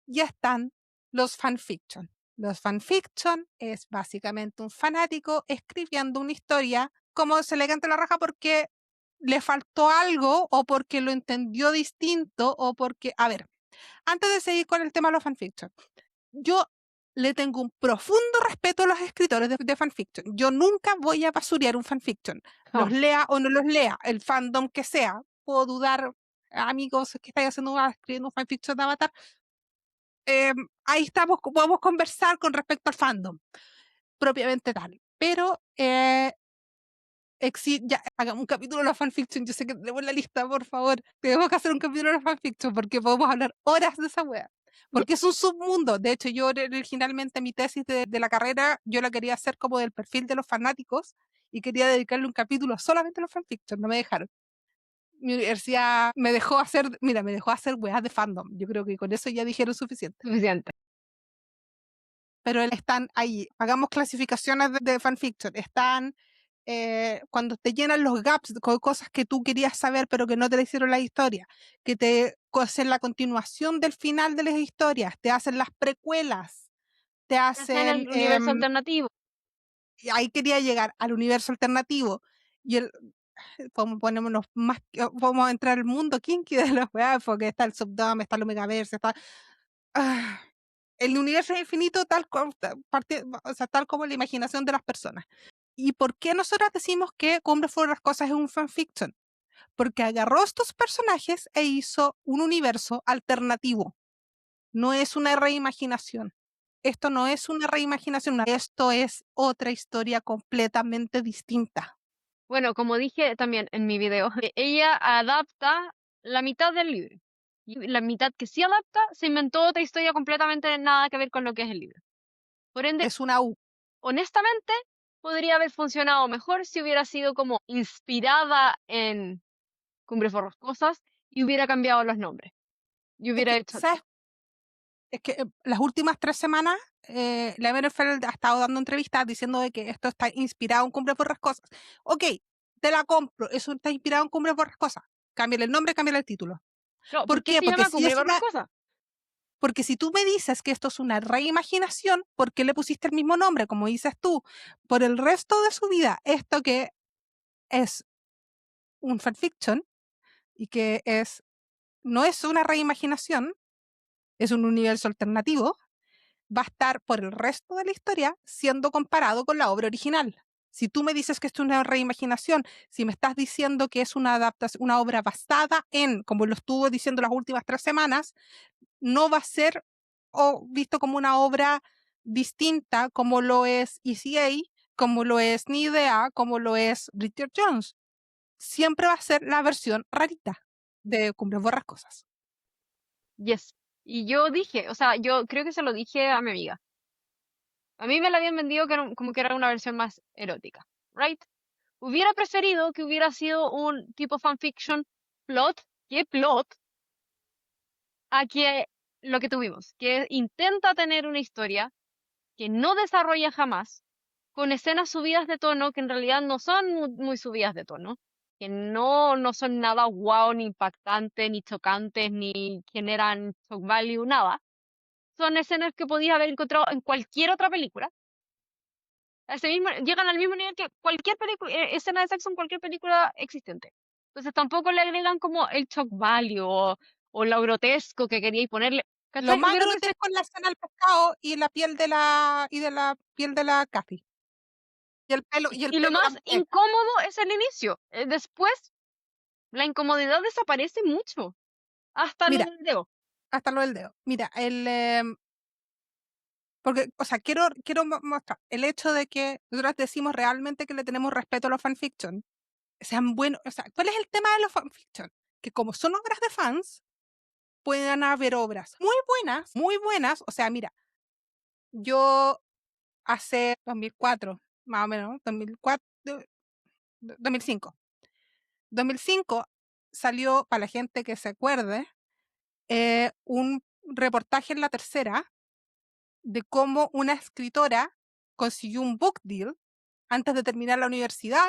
Ya están los fanfiction. Los fanfiction es básicamente un fanático escribiendo una historia como se le canta la raja porque le faltó algo o porque lo entendió distinto o porque, a ver, antes de seguir con el tema de los fanfiction, yo le tengo un profundo respeto a los escritores de fanfiction. Yo nunca voy a basurear un fanfiction, los Jamás. lea o no los lea, el fandom que sea. Puedo dudar, amigos que estáis escribiendo un fanfiction de Avatar, ahí estamos, podemos conversar con respecto al fandom, propiamente tal. Pero ya, hagamos un capítulo de la fanfiction. Yo sé que tenemos la lista, por favor. Tenemos que hacer un capítulo de la fanfiction porque podemos hablar horas de esa wea. Ya, Porque es un submundo. De hecho, yo originalmente mi tesis de la carrera, yo la quería hacer como del perfil de los fanáticos y quería dedicarle un capítulo solamente a los fanfiction. No me dejaron. Mi universidad me dejó hacer, mira, me dejó hacer weas de fandom. Yo creo que con eso ya dijeron suficiente. suficiente. Pero están ahí. Hagamos clasificaciones de fanfiction. Están cuando te llenan los gaps con cosas que tú querías saber pero que no te la hicieron la historia, que te hacen la continuación del final de las historias, te hacen las precuelas, te En hacen... el universo alternativo. y ahí quería llegar al universo alternativo. Y ponémonos más, vamos a entrar al mundo kinky de los weas, porque está el Subdome, está el Omegaverse, está... ah, el universo es infinito o sea, tal como la imaginación de las personas. ¿Y por qué nosotras decimos que Cumbre fueron las cosas es un fanfiction? Porque agarró estos personajes e hizo un universo alternativo. No es una reimaginación. Esto no es una reimaginación, esto es otra historia completamente distinta. Bueno, como dije también en mi video, ella adapta la mitad del libro. Y la mitad que sí adapta, se inventó otra historia completamente nada que ver con lo que es el libro. Por ende, Es una U. honestamente, podría haber funcionado mejor si hubiera sido como inspirada en Cumbres Borrascosas y hubiera cambiado los nombres. Y Es hubiera que, hecho ¿sabes? Es que las últimas 3 semanas la Menefeld ha estado dando entrevistas diciendo de que esto está inspirado en Cumbre Borrascosas. Ok, te la compro, eso está inspirado en Cumbre Borrascosas. Cámbiale el nombre, cámbiale el título. no, ¿por ¿Por qué qué? se llama Cumbres Borrascosas? Porque si tú me dices que esto es una reimaginación, ¿por qué le pusiste el mismo nombre, como dices tú? Por el resto de su vida, esto que es un fanfiction y que no es una reimaginación, es un universo alternativo, va a estar por el resto de la historia siendo comparado con la obra original. Si tú me dices que esto es una reimaginación, si me estás diciendo que es una adaptación, una obra basada en, como lo estuvo diciendo las últimas 3 semanas, no va a ser visto como una obra distinta como lo es ECA, como lo es Ni Idea, como lo es Richard Jones. Siempre va a ser la versión rarita de Cumbres Borrascosas. Yes. Y yo dije, o sea, yo creo que se lo dije a mi amiga. A mí me la habían vendido que como que era una versión más erótica, ¿right? Hubiera preferido que hubiera sido un tipo fanfiction plot, ¿qué plot? A que lo que tuvimos, que intenta tener una historia que no desarrolla jamás, con escenas subidas de tono que en realidad no son muy subidas de tono, que no son nada wow, ni impactantes, ni chocantes, ni generan shock value, nada. Son escenas que podías haber encontrado en cualquier otra película. Llegan al mismo nivel que cualquier película, escena de sexo en cualquier película existente. Entonces tampoco le agregan como el shock value o lo grotesco que queríais ponerle. Lo ¿Cachai? más Hubiera preferido. grotesco es la escena del pescado y la piel de la piel de la Kathy. Y el Y lo pelo de la más muñeca. incómodo es el inicio. Después, la incomodidad desaparece mucho. Hasta lo Mira, del dedo. hasta lo del dedo. Mira, porque, o sea, quiero mostrar el hecho de que nosotros decimos realmente que le tenemos respeto a los fanfiction, sean buenos, o sea, ¿cuál es el tema de los fanfiction? Que como son obras de fans, pueden haber obras muy buenas, o sea, mira, yo hace 2004, más o menos, 2004, 2005. 2005 salió, para la gente que se acuerde, un reportaje en La Tercera de cómo una escritora consiguió un book deal antes de terminar la universidad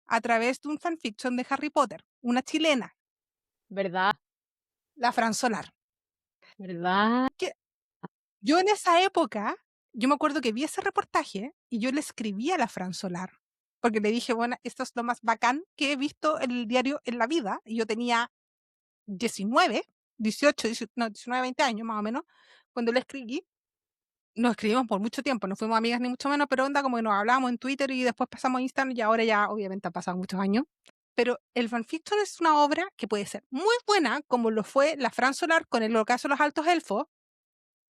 a través de un fanfiction de Harry Potter, una chilena, ¿Verdad? la Fran Solar. ¿Verdad? Que yo en esa época, yo me acuerdo que vi ese reportaje y yo le escribí a la Fran Solar porque le dije, bueno, esto es lo más bacán que he visto en el diario en la vida. Y yo tenía 19, 18, 18 no, 19, 20 años más o menos, cuando le escribí. Nos escribimos por mucho tiempo, no fuimos amigas ni mucho menos, pero onda como que nos hablábamos en Twitter y después pasamos a Instagram y ahora ya obviamente han pasado muchos años. Pero el fanfiction es una obra que puede ser muy buena, como lo fue la Fran Solar con el ocaso de los altos elfos,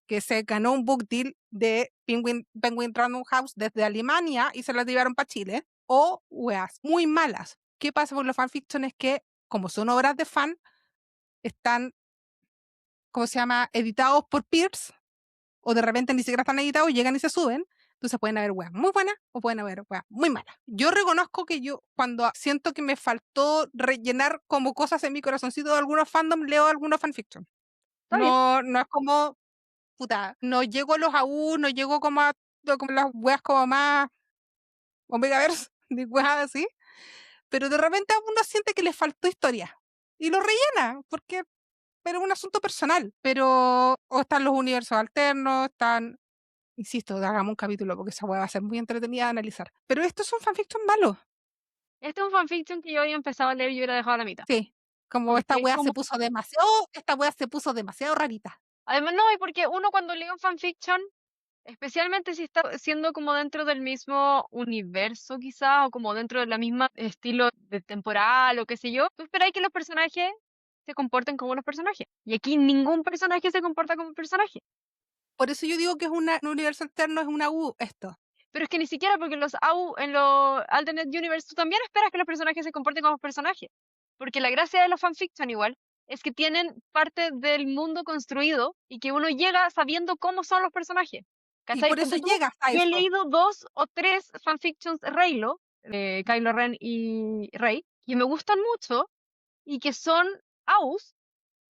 que se ganó un book deal de Penguin Random House desde Alemania y se las llevaron para Chile, o weas muy malas. ¿Qué pasa con los fanfiction? Es que, como son obras de fan, están, ¿cómo se llama?, editados por peers, o de repente ni siquiera están editados, llegan y se suben. Entonces pueden haber weas muy buenas o pueden haber weas muy malas. Yo reconozco que yo, cuando siento que me faltó rellenar como cosas en mi corazoncito de algunos fandom, leo algunos fanfiction. Está bien. No, no es como, puta, no llego a los AU, no llego como a como las weas como más Omegaverse, ni weas así, pero de repente a uno siente que le faltó historia y lo rellena, porque pero es un asunto personal, pero o están los universos alternos, están, insisto, hagamos un capítulo porque esa wea va a ser muy entretenida de analizar. Pero esto es un fanfiction malo, Este es un fanfiction que yo había empezado a leer y yo hubiera dejado a la mitad. sí. Como esta Porque es wea se como, puso demasiado, esta wea se puso demasiado rarita. además no, y porque uno cuando lee un fanfiction, especialmente si está siendo como dentro del mismo universo quizá, o como dentro de la misma estilo de temporal o qué sé yo, tú esperas que los personajes se comporten como los personajes. Y aquí ningún personaje se comporta como personaje. Por eso yo digo que es un universo alterno, es una U esto. Pero es que ni siquiera porque los AU en los Alternate Universe tú también esperas que los personajes se comporten como personajes. Porque la gracia de los fanfiction igual es que tienen parte del mundo construido y que uno llega sabiendo cómo son los personajes. Y ¿Cachai? por eso Ponte tú, llegas a yo he eso. leído 2 o 3 fanfictions Reylo, de Kylo Ren y Rey, que me gustan mucho y que son AUs,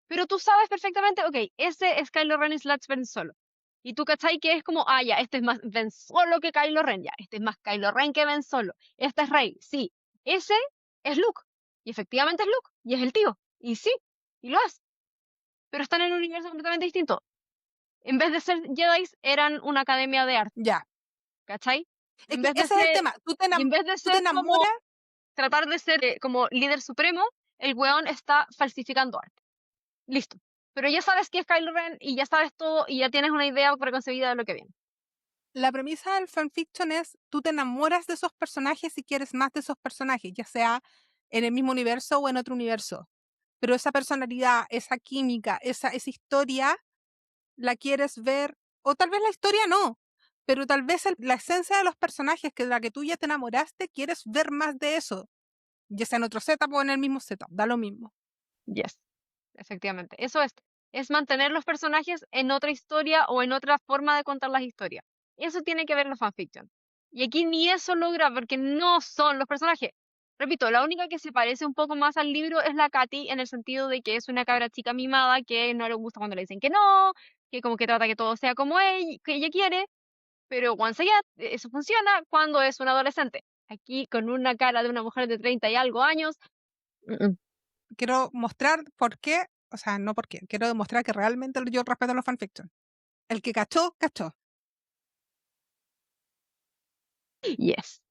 pero tú sabes perfectamente, ok, ese es Kylo Ren slash Ben Solo. Y tú cachai que es como, ah, ya, este es más Ben Solo que Kylo Ren, ya, este es más Kylo Ren que Ben Solo. Este es Rey, sí. Ese es Luke. Y efectivamente es Luke. Y es el tío. Y sí, y lo es. Pero están en un universo completamente distinto. En vez de ser Jedi, eran una academia de arte, Ya. ¿cachai? Es En que vez de ese es el ser, tema. y en vez de Tú te ser como enamoras. tratar de ser como líder supremo, el weón está falsificando arte. Listo. Pero ya sabes que es Kylo Ren y ya sabes todo y ya tienes una idea preconcebida de lo que viene. La premisa del fanfiction es tú te enamoras de esos personajes y quieres más de esos personajes, ya sea en el mismo universo o en otro universo. Pero esa personalidad, esa química, esa historia, la quieres ver, o tal vez la historia no, pero tal vez la esencia de los personajes, que de la que tú ya te enamoraste, quieres ver más de eso, ya sea en otro setup o en el mismo setup, da lo mismo. Yes, efectivamente. Eso es mantener los personajes en otra historia o en otra forma de contar las historias. Eso tiene que ver los fanfiction. Y aquí ni eso logra porque no son los personajes. Repito, la única que se parece un poco más al libro es la Katy en el sentido de que es una cabra chica mimada que no le gusta cuando le dicen que no, que como que trata que todo sea como ella, que ella quiere, pero once again, eso funciona cuando es un adolescente. Aquí con una cara de una mujer de 30 y algo años. Mm, Quiero mostrar por qué, o sea, no por qué, quiero demostrar que realmente yo respeto los fanfiction. El que cachó, cachó, yes.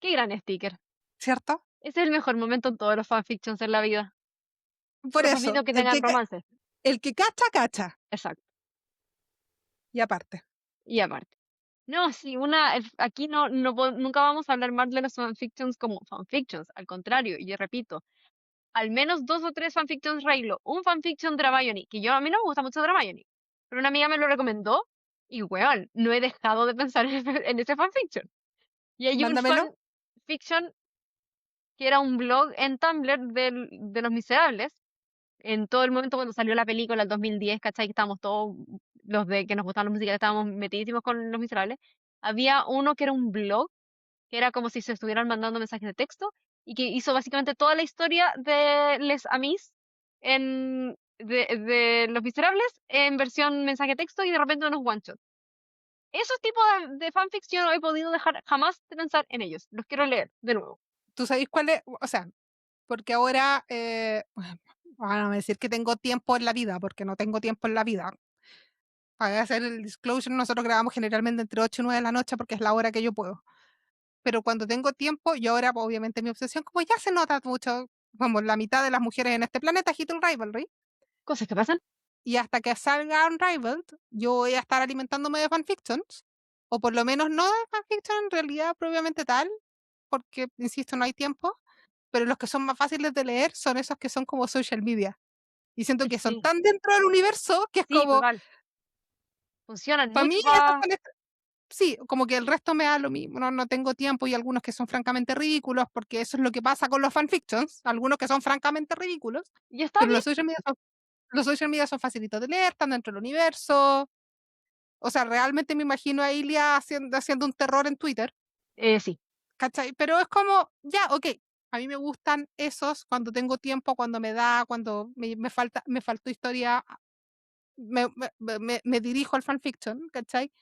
Qué gran sticker. ¿cierto? Ese es el mejor momento en todos los fanfictions en la vida. Por Los eso, fanfictions que tengan romances. el que cacha, cacha. Exacto. Y aparte, Y aparte. No, sí, aquí nunca vamos a hablar más de los fanfictions como fanfictions. Al contrario, y yo repito, al menos 2 o 3 fanfictions Reylo. Un fanfiction de Hermione, que a mí no me gusta mucho de Hermione. Pero una amiga me lo recomendó y, weón, no he dejado de pensar en ese fanfiction. Y hay un mándamelo. fanfiction que era un blog en Tumblr de Los Miserables, en todo el momento cuando salió la película, el 2010, ¿cachai? Que estábamos todos, los de que nos gustaban los musicales, estábamos metidísimos con Los Miserables. Había uno que era un blog, que era como si se estuvieran mandando mensajes de texto, y que hizo básicamente toda la historia de Les Amis de Los Miserables en versión mensaje de texto y de repente unos one shot. Esos tipos de fanfiction no he podido dejar jamás de pensar en ellos. Los quiero leer de nuevo. ¿Tú sabes cuál es? O sea, porque ahora, van a decir que tengo tiempo en la vida, porque no tengo tiempo en la vida. Para hacer el disclosure, nosotros grabamos generalmente entre 8 y 9 de la noche porque es la hora que yo puedo. pero cuando tengo tiempo, y ahora pues, obviamente mi obsesión, como ya se nota mucho, como la mitad de las mujeres en este planeta, Hit Rivalry, Cosas que pasan. y hasta que salga Unrivaled, yo voy a estar alimentándome de fanfictions, o por lo menos no de fanfiction en realidad propiamente tal, porque, insisto, no hay tiempo, pero los que son más fáciles de leer son esos que son como social media. Y siento que son Sí, tan dentro del universo que es sí, como, total. Funcionan para mí, mucho estos para... son sí, como que el resto me da lo mismo, no tengo tiempo y algunos que son francamente ridículos, porque eso es lo que pasa con los fanfictions, algunos que son francamente ridículos, Y está pero bien. los social media son facilitos de leer, están dentro del universo. O sea, realmente me imagino a Ilia haciendo un terror en Twitter, Sí. ¿cachai? Pero es como, ya, ok, a mí me gustan esos cuando tengo tiempo, cuando me da, cuando me faltó historia, me dirijo al fanfiction, ¿cachai?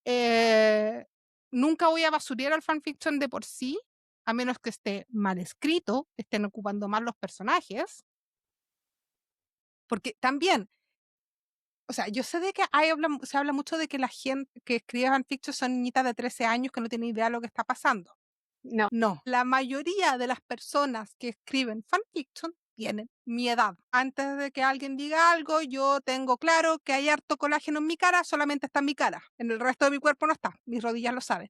Eh, nunca voy a basurear al fanfiction de por sí, a menos que esté mal escrito, estén ocupando mal los personajes, porque también, o sea, yo sé de que se habla mucho de que la gente que escribe fanfiction son niñitas de 13 años que no tienen idea de lo que está pasando. No. No, la mayoría de las personas que escriben fanfiction tienen mi edad. Antes de que alguien diga algo, yo tengo claro que hay harto colágeno en mi cara, solamente está en mi cara. En el resto de mi cuerpo no está, mis rodillas lo saben.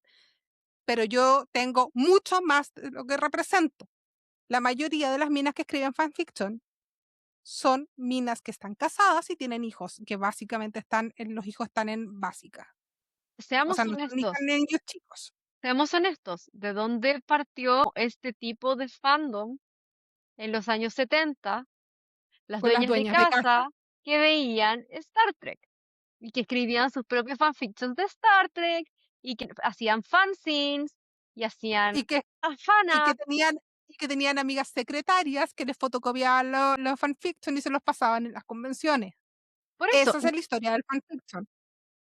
Pero yo tengo mucho más de lo que represento. La mayoría de las minas que escriben fanfiction son minas que están casadas y tienen hijos, que básicamente los hijos están en básica. O Seamos sea, no son hijas honestos. de niños chicos. Seamos honestos. ¿De dónde partió este tipo de fandom en los años 70? Las Por las dueñas de dueñas de casa. casa que veían Star Trek y que escribían sus propios fanfictions de Star Trek y que hacían fanzines y hacían Y que y que fanart. tenían y que tenían amigas secretarias que les fotocopiaban los fanfiction y se los pasaban en las convenciones. Por eso, Esa es la historia del fanfiction.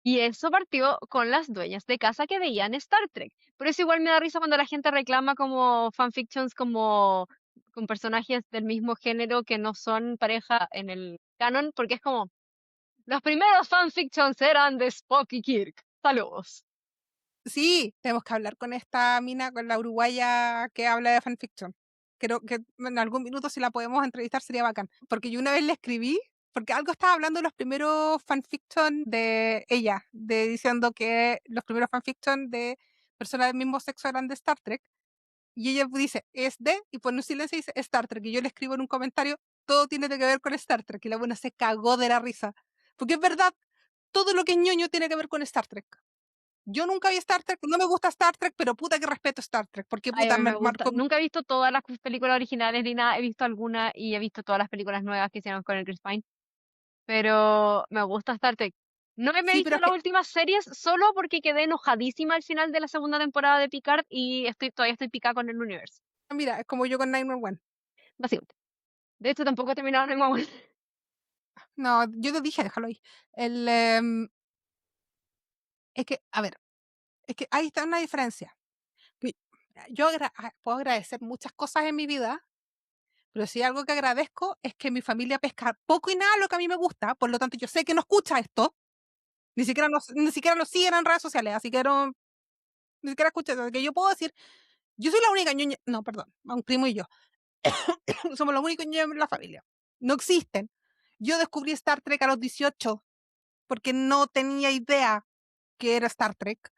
y eso partió con las dueñas de casa que veían Star Trek. Por eso igual me da risa cuando la gente reclama como fanfictions como con personajes del mismo género que no son pareja en el canon, porque es como, los primeros fanfictions eran de Spock y Kirk. Saludos. Sí, tenemos que hablar con esta mina, con la uruguaya que habla de fanfiction. Creo que en algún minuto si la podemos entrevistar sería bacán, porque yo una vez le escribí, porque algo estaba hablando de los primeros fanfiction de ella, de diciendo que los primeros fanfiction de personas del mismo sexo eran de Star Trek, y ella dice, es de, y pone un silencio y dice Star Trek, y yo le escribo en un comentario, todo tiene que ver con Star Trek, y la buena se cagó de la risa, porque es verdad, todo lo que es ñoño tiene que ver con Star Trek. Yo nunca vi Star Trek, no me gusta Star Trek, pero puta que respeto Star Trek, porque Ay, a puta mí me me gusta. marcó. Nunca he visto todas las películas originales ni nada. He visto algunas y he visto todas las películas nuevas que hicieron con el Chris Pine. Pero me gusta Star Trek. No me he Sí, pero visto es las que, últimas series solo porque quedé enojadísima al final de la segunda temporada de Picard y todavía estoy picada con el universo. mira, es como yo con 911. Básicamente. De hecho, tampoco he terminado en el No, yo te dije, déjalo ahí. El, es que, a ver, es que ahí está una diferencia. Que yo puedo agradecer muchas cosas en mi vida, pero si algo que agradezco es que mi familia pesca poco y nada lo que a mí me gusta, por lo tanto yo sé que no escucha esto, ni siquiera lo siguen en redes sociales, así que ni siquiera escucha eso, que yo puedo decir, yo soy la única ñoña, no, perdón, un primo y yo, somos los únicos ñoños en la familia. No existen. Yo descubrí Star Trek a los 18 porque no tenía idea que era Star Trek.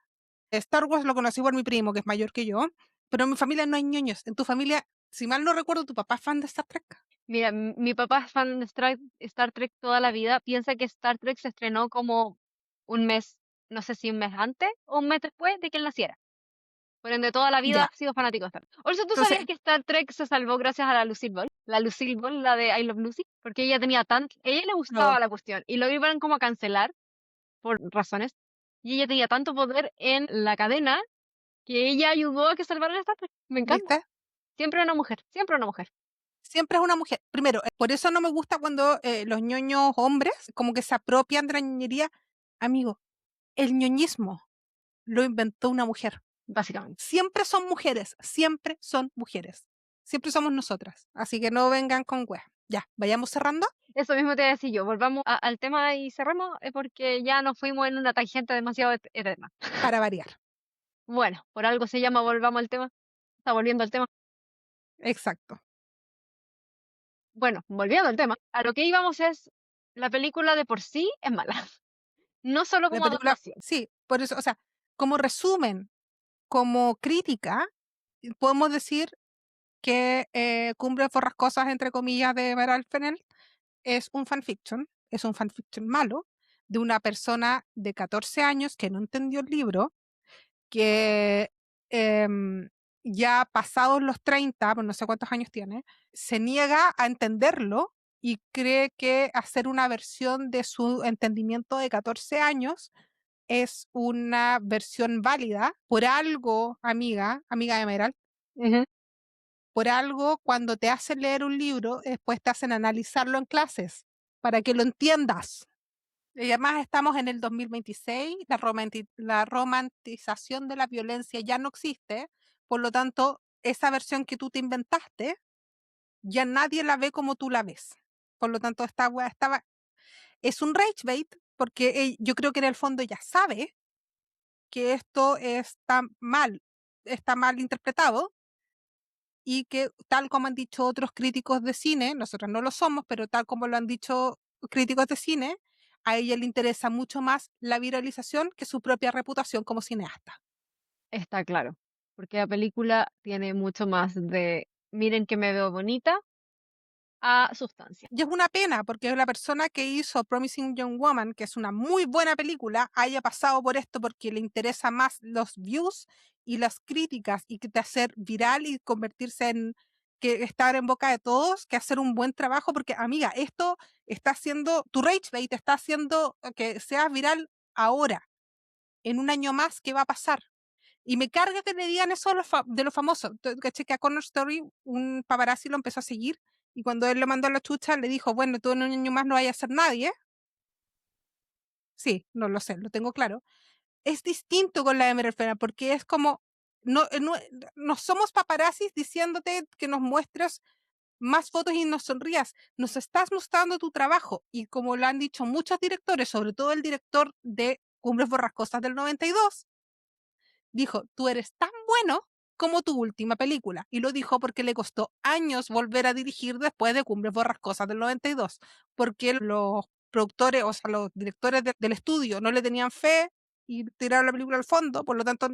Star Wars lo conocí por mi primo, que es mayor que yo, pero en mi familia no hay ñoños. En tu familia, si mal no recuerdo, tu papá es fan de Star Trek. Mira, mi papá es fan de Star Trek toda la vida. Piensa que Star Trek se estrenó como un mes, no sé si un mes antes o un mes después de que él naciera. Por ende, toda la vida Ya. ha sido fanático de Star Trek. Por eso, ¿tú Entonces, sabías que Star Trek se salvó gracias a la Lucille Ball? La Lucille Ball, la de I Love Lucy. Porque ella tenía tanto... Ella le no, gustaba la cuestión. Y lo iban como a cancelar por razones. Y ella tenía tanto poder en la cadena que ella ayudó a que salvaran a Star Trek. Me encanta. ¿viste? Siempre una mujer. Siempre una mujer. Siempre es una mujer. Primero, por eso no me gusta cuando los ñoños hombres como que se apropian de la ñoñería. Amigo, el ñoñismo lo inventó una mujer. Básicamente. Siempre son mujeres, siempre son mujeres. Siempre somos nosotras. Así que no vengan con weas. Ya, vayamos cerrando Eso mismo te iba a decir yo. Volvamos al tema y cerremos porque ya nos fuimos en una tangente demasiado eterna. para variar. Bueno, por algo se llama Volvamos al tema. Está volviendo al tema. Exacto. Bueno, volviendo al tema, a lo que íbamos es, la película de por sí es mala, no solo La como película adaptación. sí, por eso, o sea, como resumen, como crítica, podemos decir que, Cumbres Borrascosas, entre comillas, de Emerald Fennell es un fanfiction malo, de una persona de 14 años que no entendió el libro, que, ya pasados los 30, pues no sé cuántos años tiene, se niega a entenderlo y cree que hacer una versión de su entendimiento de 14 años es una versión válida. Por algo, amiga de Emerald, Ujú. por algo cuando te hacen leer un libro, después te hacen analizarlo en clases para que lo entiendas. Y además estamos en el 2026, la romantización de la violencia ya no existe, por lo tanto, esa versión que tú te inventaste, ya nadie la ve como tú la ves. Por lo tanto, esta wea estaba, es un rage bait, porque yo creo que en el fondo ya sabe que esto está mal interpretado y que tal como han dicho otros críticos de cine, nosotros no lo somos, pero tal como lo han dicho críticos de cine, a ella le interesa mucho más la viralización que su propia reputación como cineasta. Está claro, porque la película tiene mucho más de miren que me veo bonita a sustancia. Y es una pena porque la persona que hizo Promising Young Woman, que es una muy buena película, haya pasado por esto porque le interesa más los views y las críticas y que te hacer viral y convertirse en que estar en boca de todos, que hacer un buen trabajo, porque amiga, esto está haciendo, tu rage bait está haciendo que seas viral ahora, en un año más, ¿qué va a pasar? Y me carga que le digan eso de los famosos. Caché que a Connor Story un paparazzi lo empezó a seguir y cuando él le mandó a la chucha le dijo, bueno, tú en un año más no vayas a ser nadie. Sí, no lo sé, lo tengo claro. Es distinto con la Emerald Fennell porque es como, no, no somos paparazzis diciéndote que nos muestres más fotos y nos sonrías. Nos estás mostrando tu trabajo y como lo han dicho muchos directores, sobre todo el director de Cumbres Borrascosas del 92, dijo, tú eres tan bueno como tu última película. Y lo dijo porque le costó años volver a dirigir después de Cumbres Borrascosas del 92, porque los productores, o sea, los directores del estudio no le tenían fe y tiraron la película al fondo, por lo tanto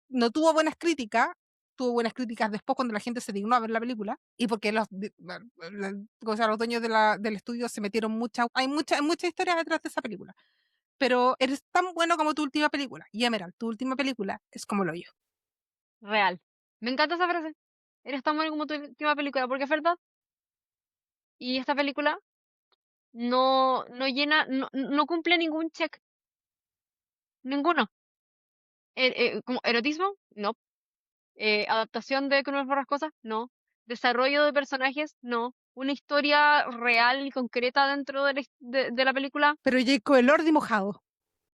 no tuvo buenas críticas, tuvo buenas críticas después cuando la gente se dignó a ver la película y porque o sea, los dueños del estudio se metieron hay muchas historias detrás de esa película, pero eres tan bueno como tu última película. Y Emerald, tu última película es como lo yo. Real. Me encanta esa frase. Eres tan bueno como tu última película, porque es verdad. Y esta película no llena, no cumple ningún check. Ninguno. Como erotismo, no. Adaptación de Crónicas cosas, no. Desarrollo de personajes, no. Una historia real y concreta dentro de la película. Pero Jacob Elordi mojado.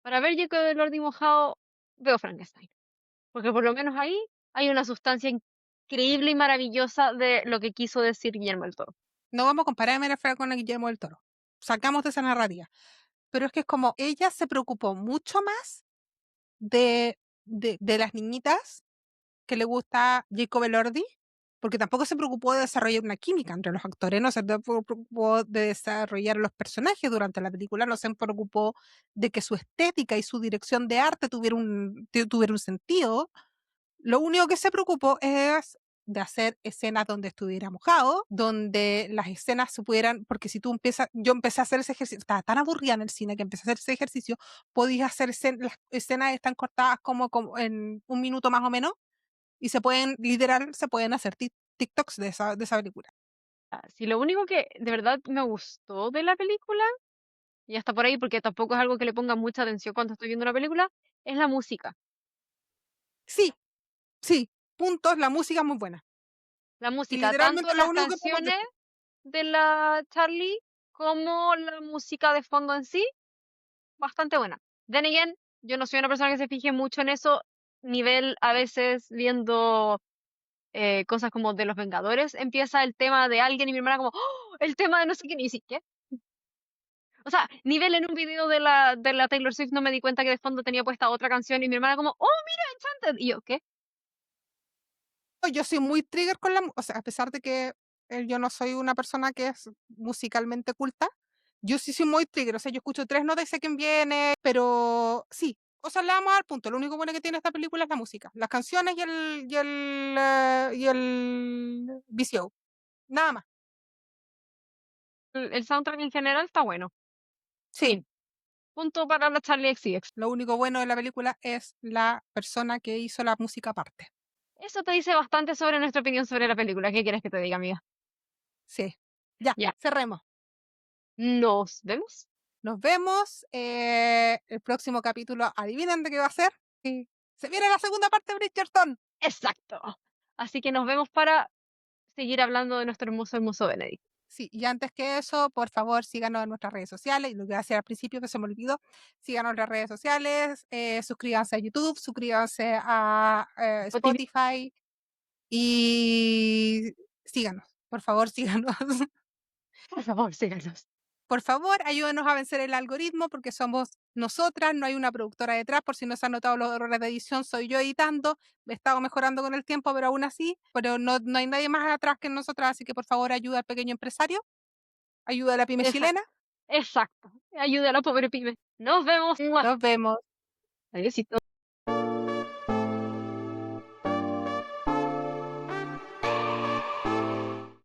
Para ver Jacob el Lord dibujado, veo Frankenstein. Porque por lo menos ahí hay una sustancia increíble y maravillosa de lo que quiso decir Guillermo del Toro. No vamos a comparar a Emerald Fennell con el Guillermo del Toro. Sacamos de esa narrativa. Pero es que es como ella se preocupó mucho más de las niñitas que le gusta Jacob Elordi, porque tampoco se preocupó de desarrollar una química entre los actores, no se preocupó de desarrollar los personajes durante la película, no se preocupó de que su estética y su dirección de arte tuviera un sentido. Lo único que se preocupó es de hacer escenas donde estuviera mojado, donde las escenas se pudieran, porque si tú empiezas, yo empecé a hacer ese ejercicio, estaba tan aburrida en el cine que empecé a hacer ese ejercicio, podías hacer las escenas están cortadas como en un minuto más o menos, y se pueden, literal, se pueden hacer TikToks de esa película. Si lo único que de verdad me gustó de la película, y hasta por ahí porque tampoco es algo que le ponga mucha atención cuando estoy viendo la película, es la música. Sí, sí, puntos, la música es muy buena. La Y música, tanto literalmente lo las único que podemos canciones decir. de la Charlie como la música de fondo en sí, bastante buena. Then again, yo no soy una persona que se fije mucho en eso, nivel a veces viendo cosas como de los Vengadores, empieza el tema de alguien y mi hermana como, ¡oh! El tema de no sé quién, y sí, ¿qué? O sea, nivel en un video de la Taylor Swift no me di cuenta que de fondo tenía puesta otra canción y mi hermana como, oh, mira, Enchanted. Y yo, ¿qué? Yo soy muy trigger con o sea, a pesar de que yo no soy una persona que es musicalmente culta, yo sí soy muy trigger, o sea, yo escucho 3 notas y sé quién viene, pero sí, o sea, le vamos a dar punto. Lo único bueno que tiene esta película es la música, las canciones y el VCO, nada más. El soundtrack en general está bueno. Sí, Fin. Punto para la Charlie XCX. lo único bueno de la película es la persona que hizo la música aparte. Eso te dice bastante sobre nuestra opinión sobre la película. ¿Qué quieres que te diga, amiga? Sí. Ya, Ya. cerremos. Nos vemos. Nos vemos, el próximo capítulo, ¿adivinen de qué va a ser? Sí. Se viene la segunda parte de Bridgerton. Exacto. Así que nos vemos para seguir hablando de nuestro hermoso Benedict. Sí, y antes que eso, por favor, síganos en nuestras redes sociales, y lo que iba a decir al principio que se me olvidó, síganos en las redes sociales, suscríbanse a YouTube, suscríbanse a Spotify, Spotify y síganos, por favor, síganos. por favor, síganos. Por favor, ayúdenos a vencer el algoritmo porque somos nosotras, no hay una productora detrás, por si no se han notado los errores de edición, soy yo editando, he estado mejorando con el tiempo, pero aún así, pero no hay nadie más atrás que nosotras, así que por favor ayuda al pequeño empresario, ayuda a la pyme chilena, Exacto. Exacto. Ayuda a la pobre pyme. Nos vemos. ¡Mua! nos vemos. Adiósito.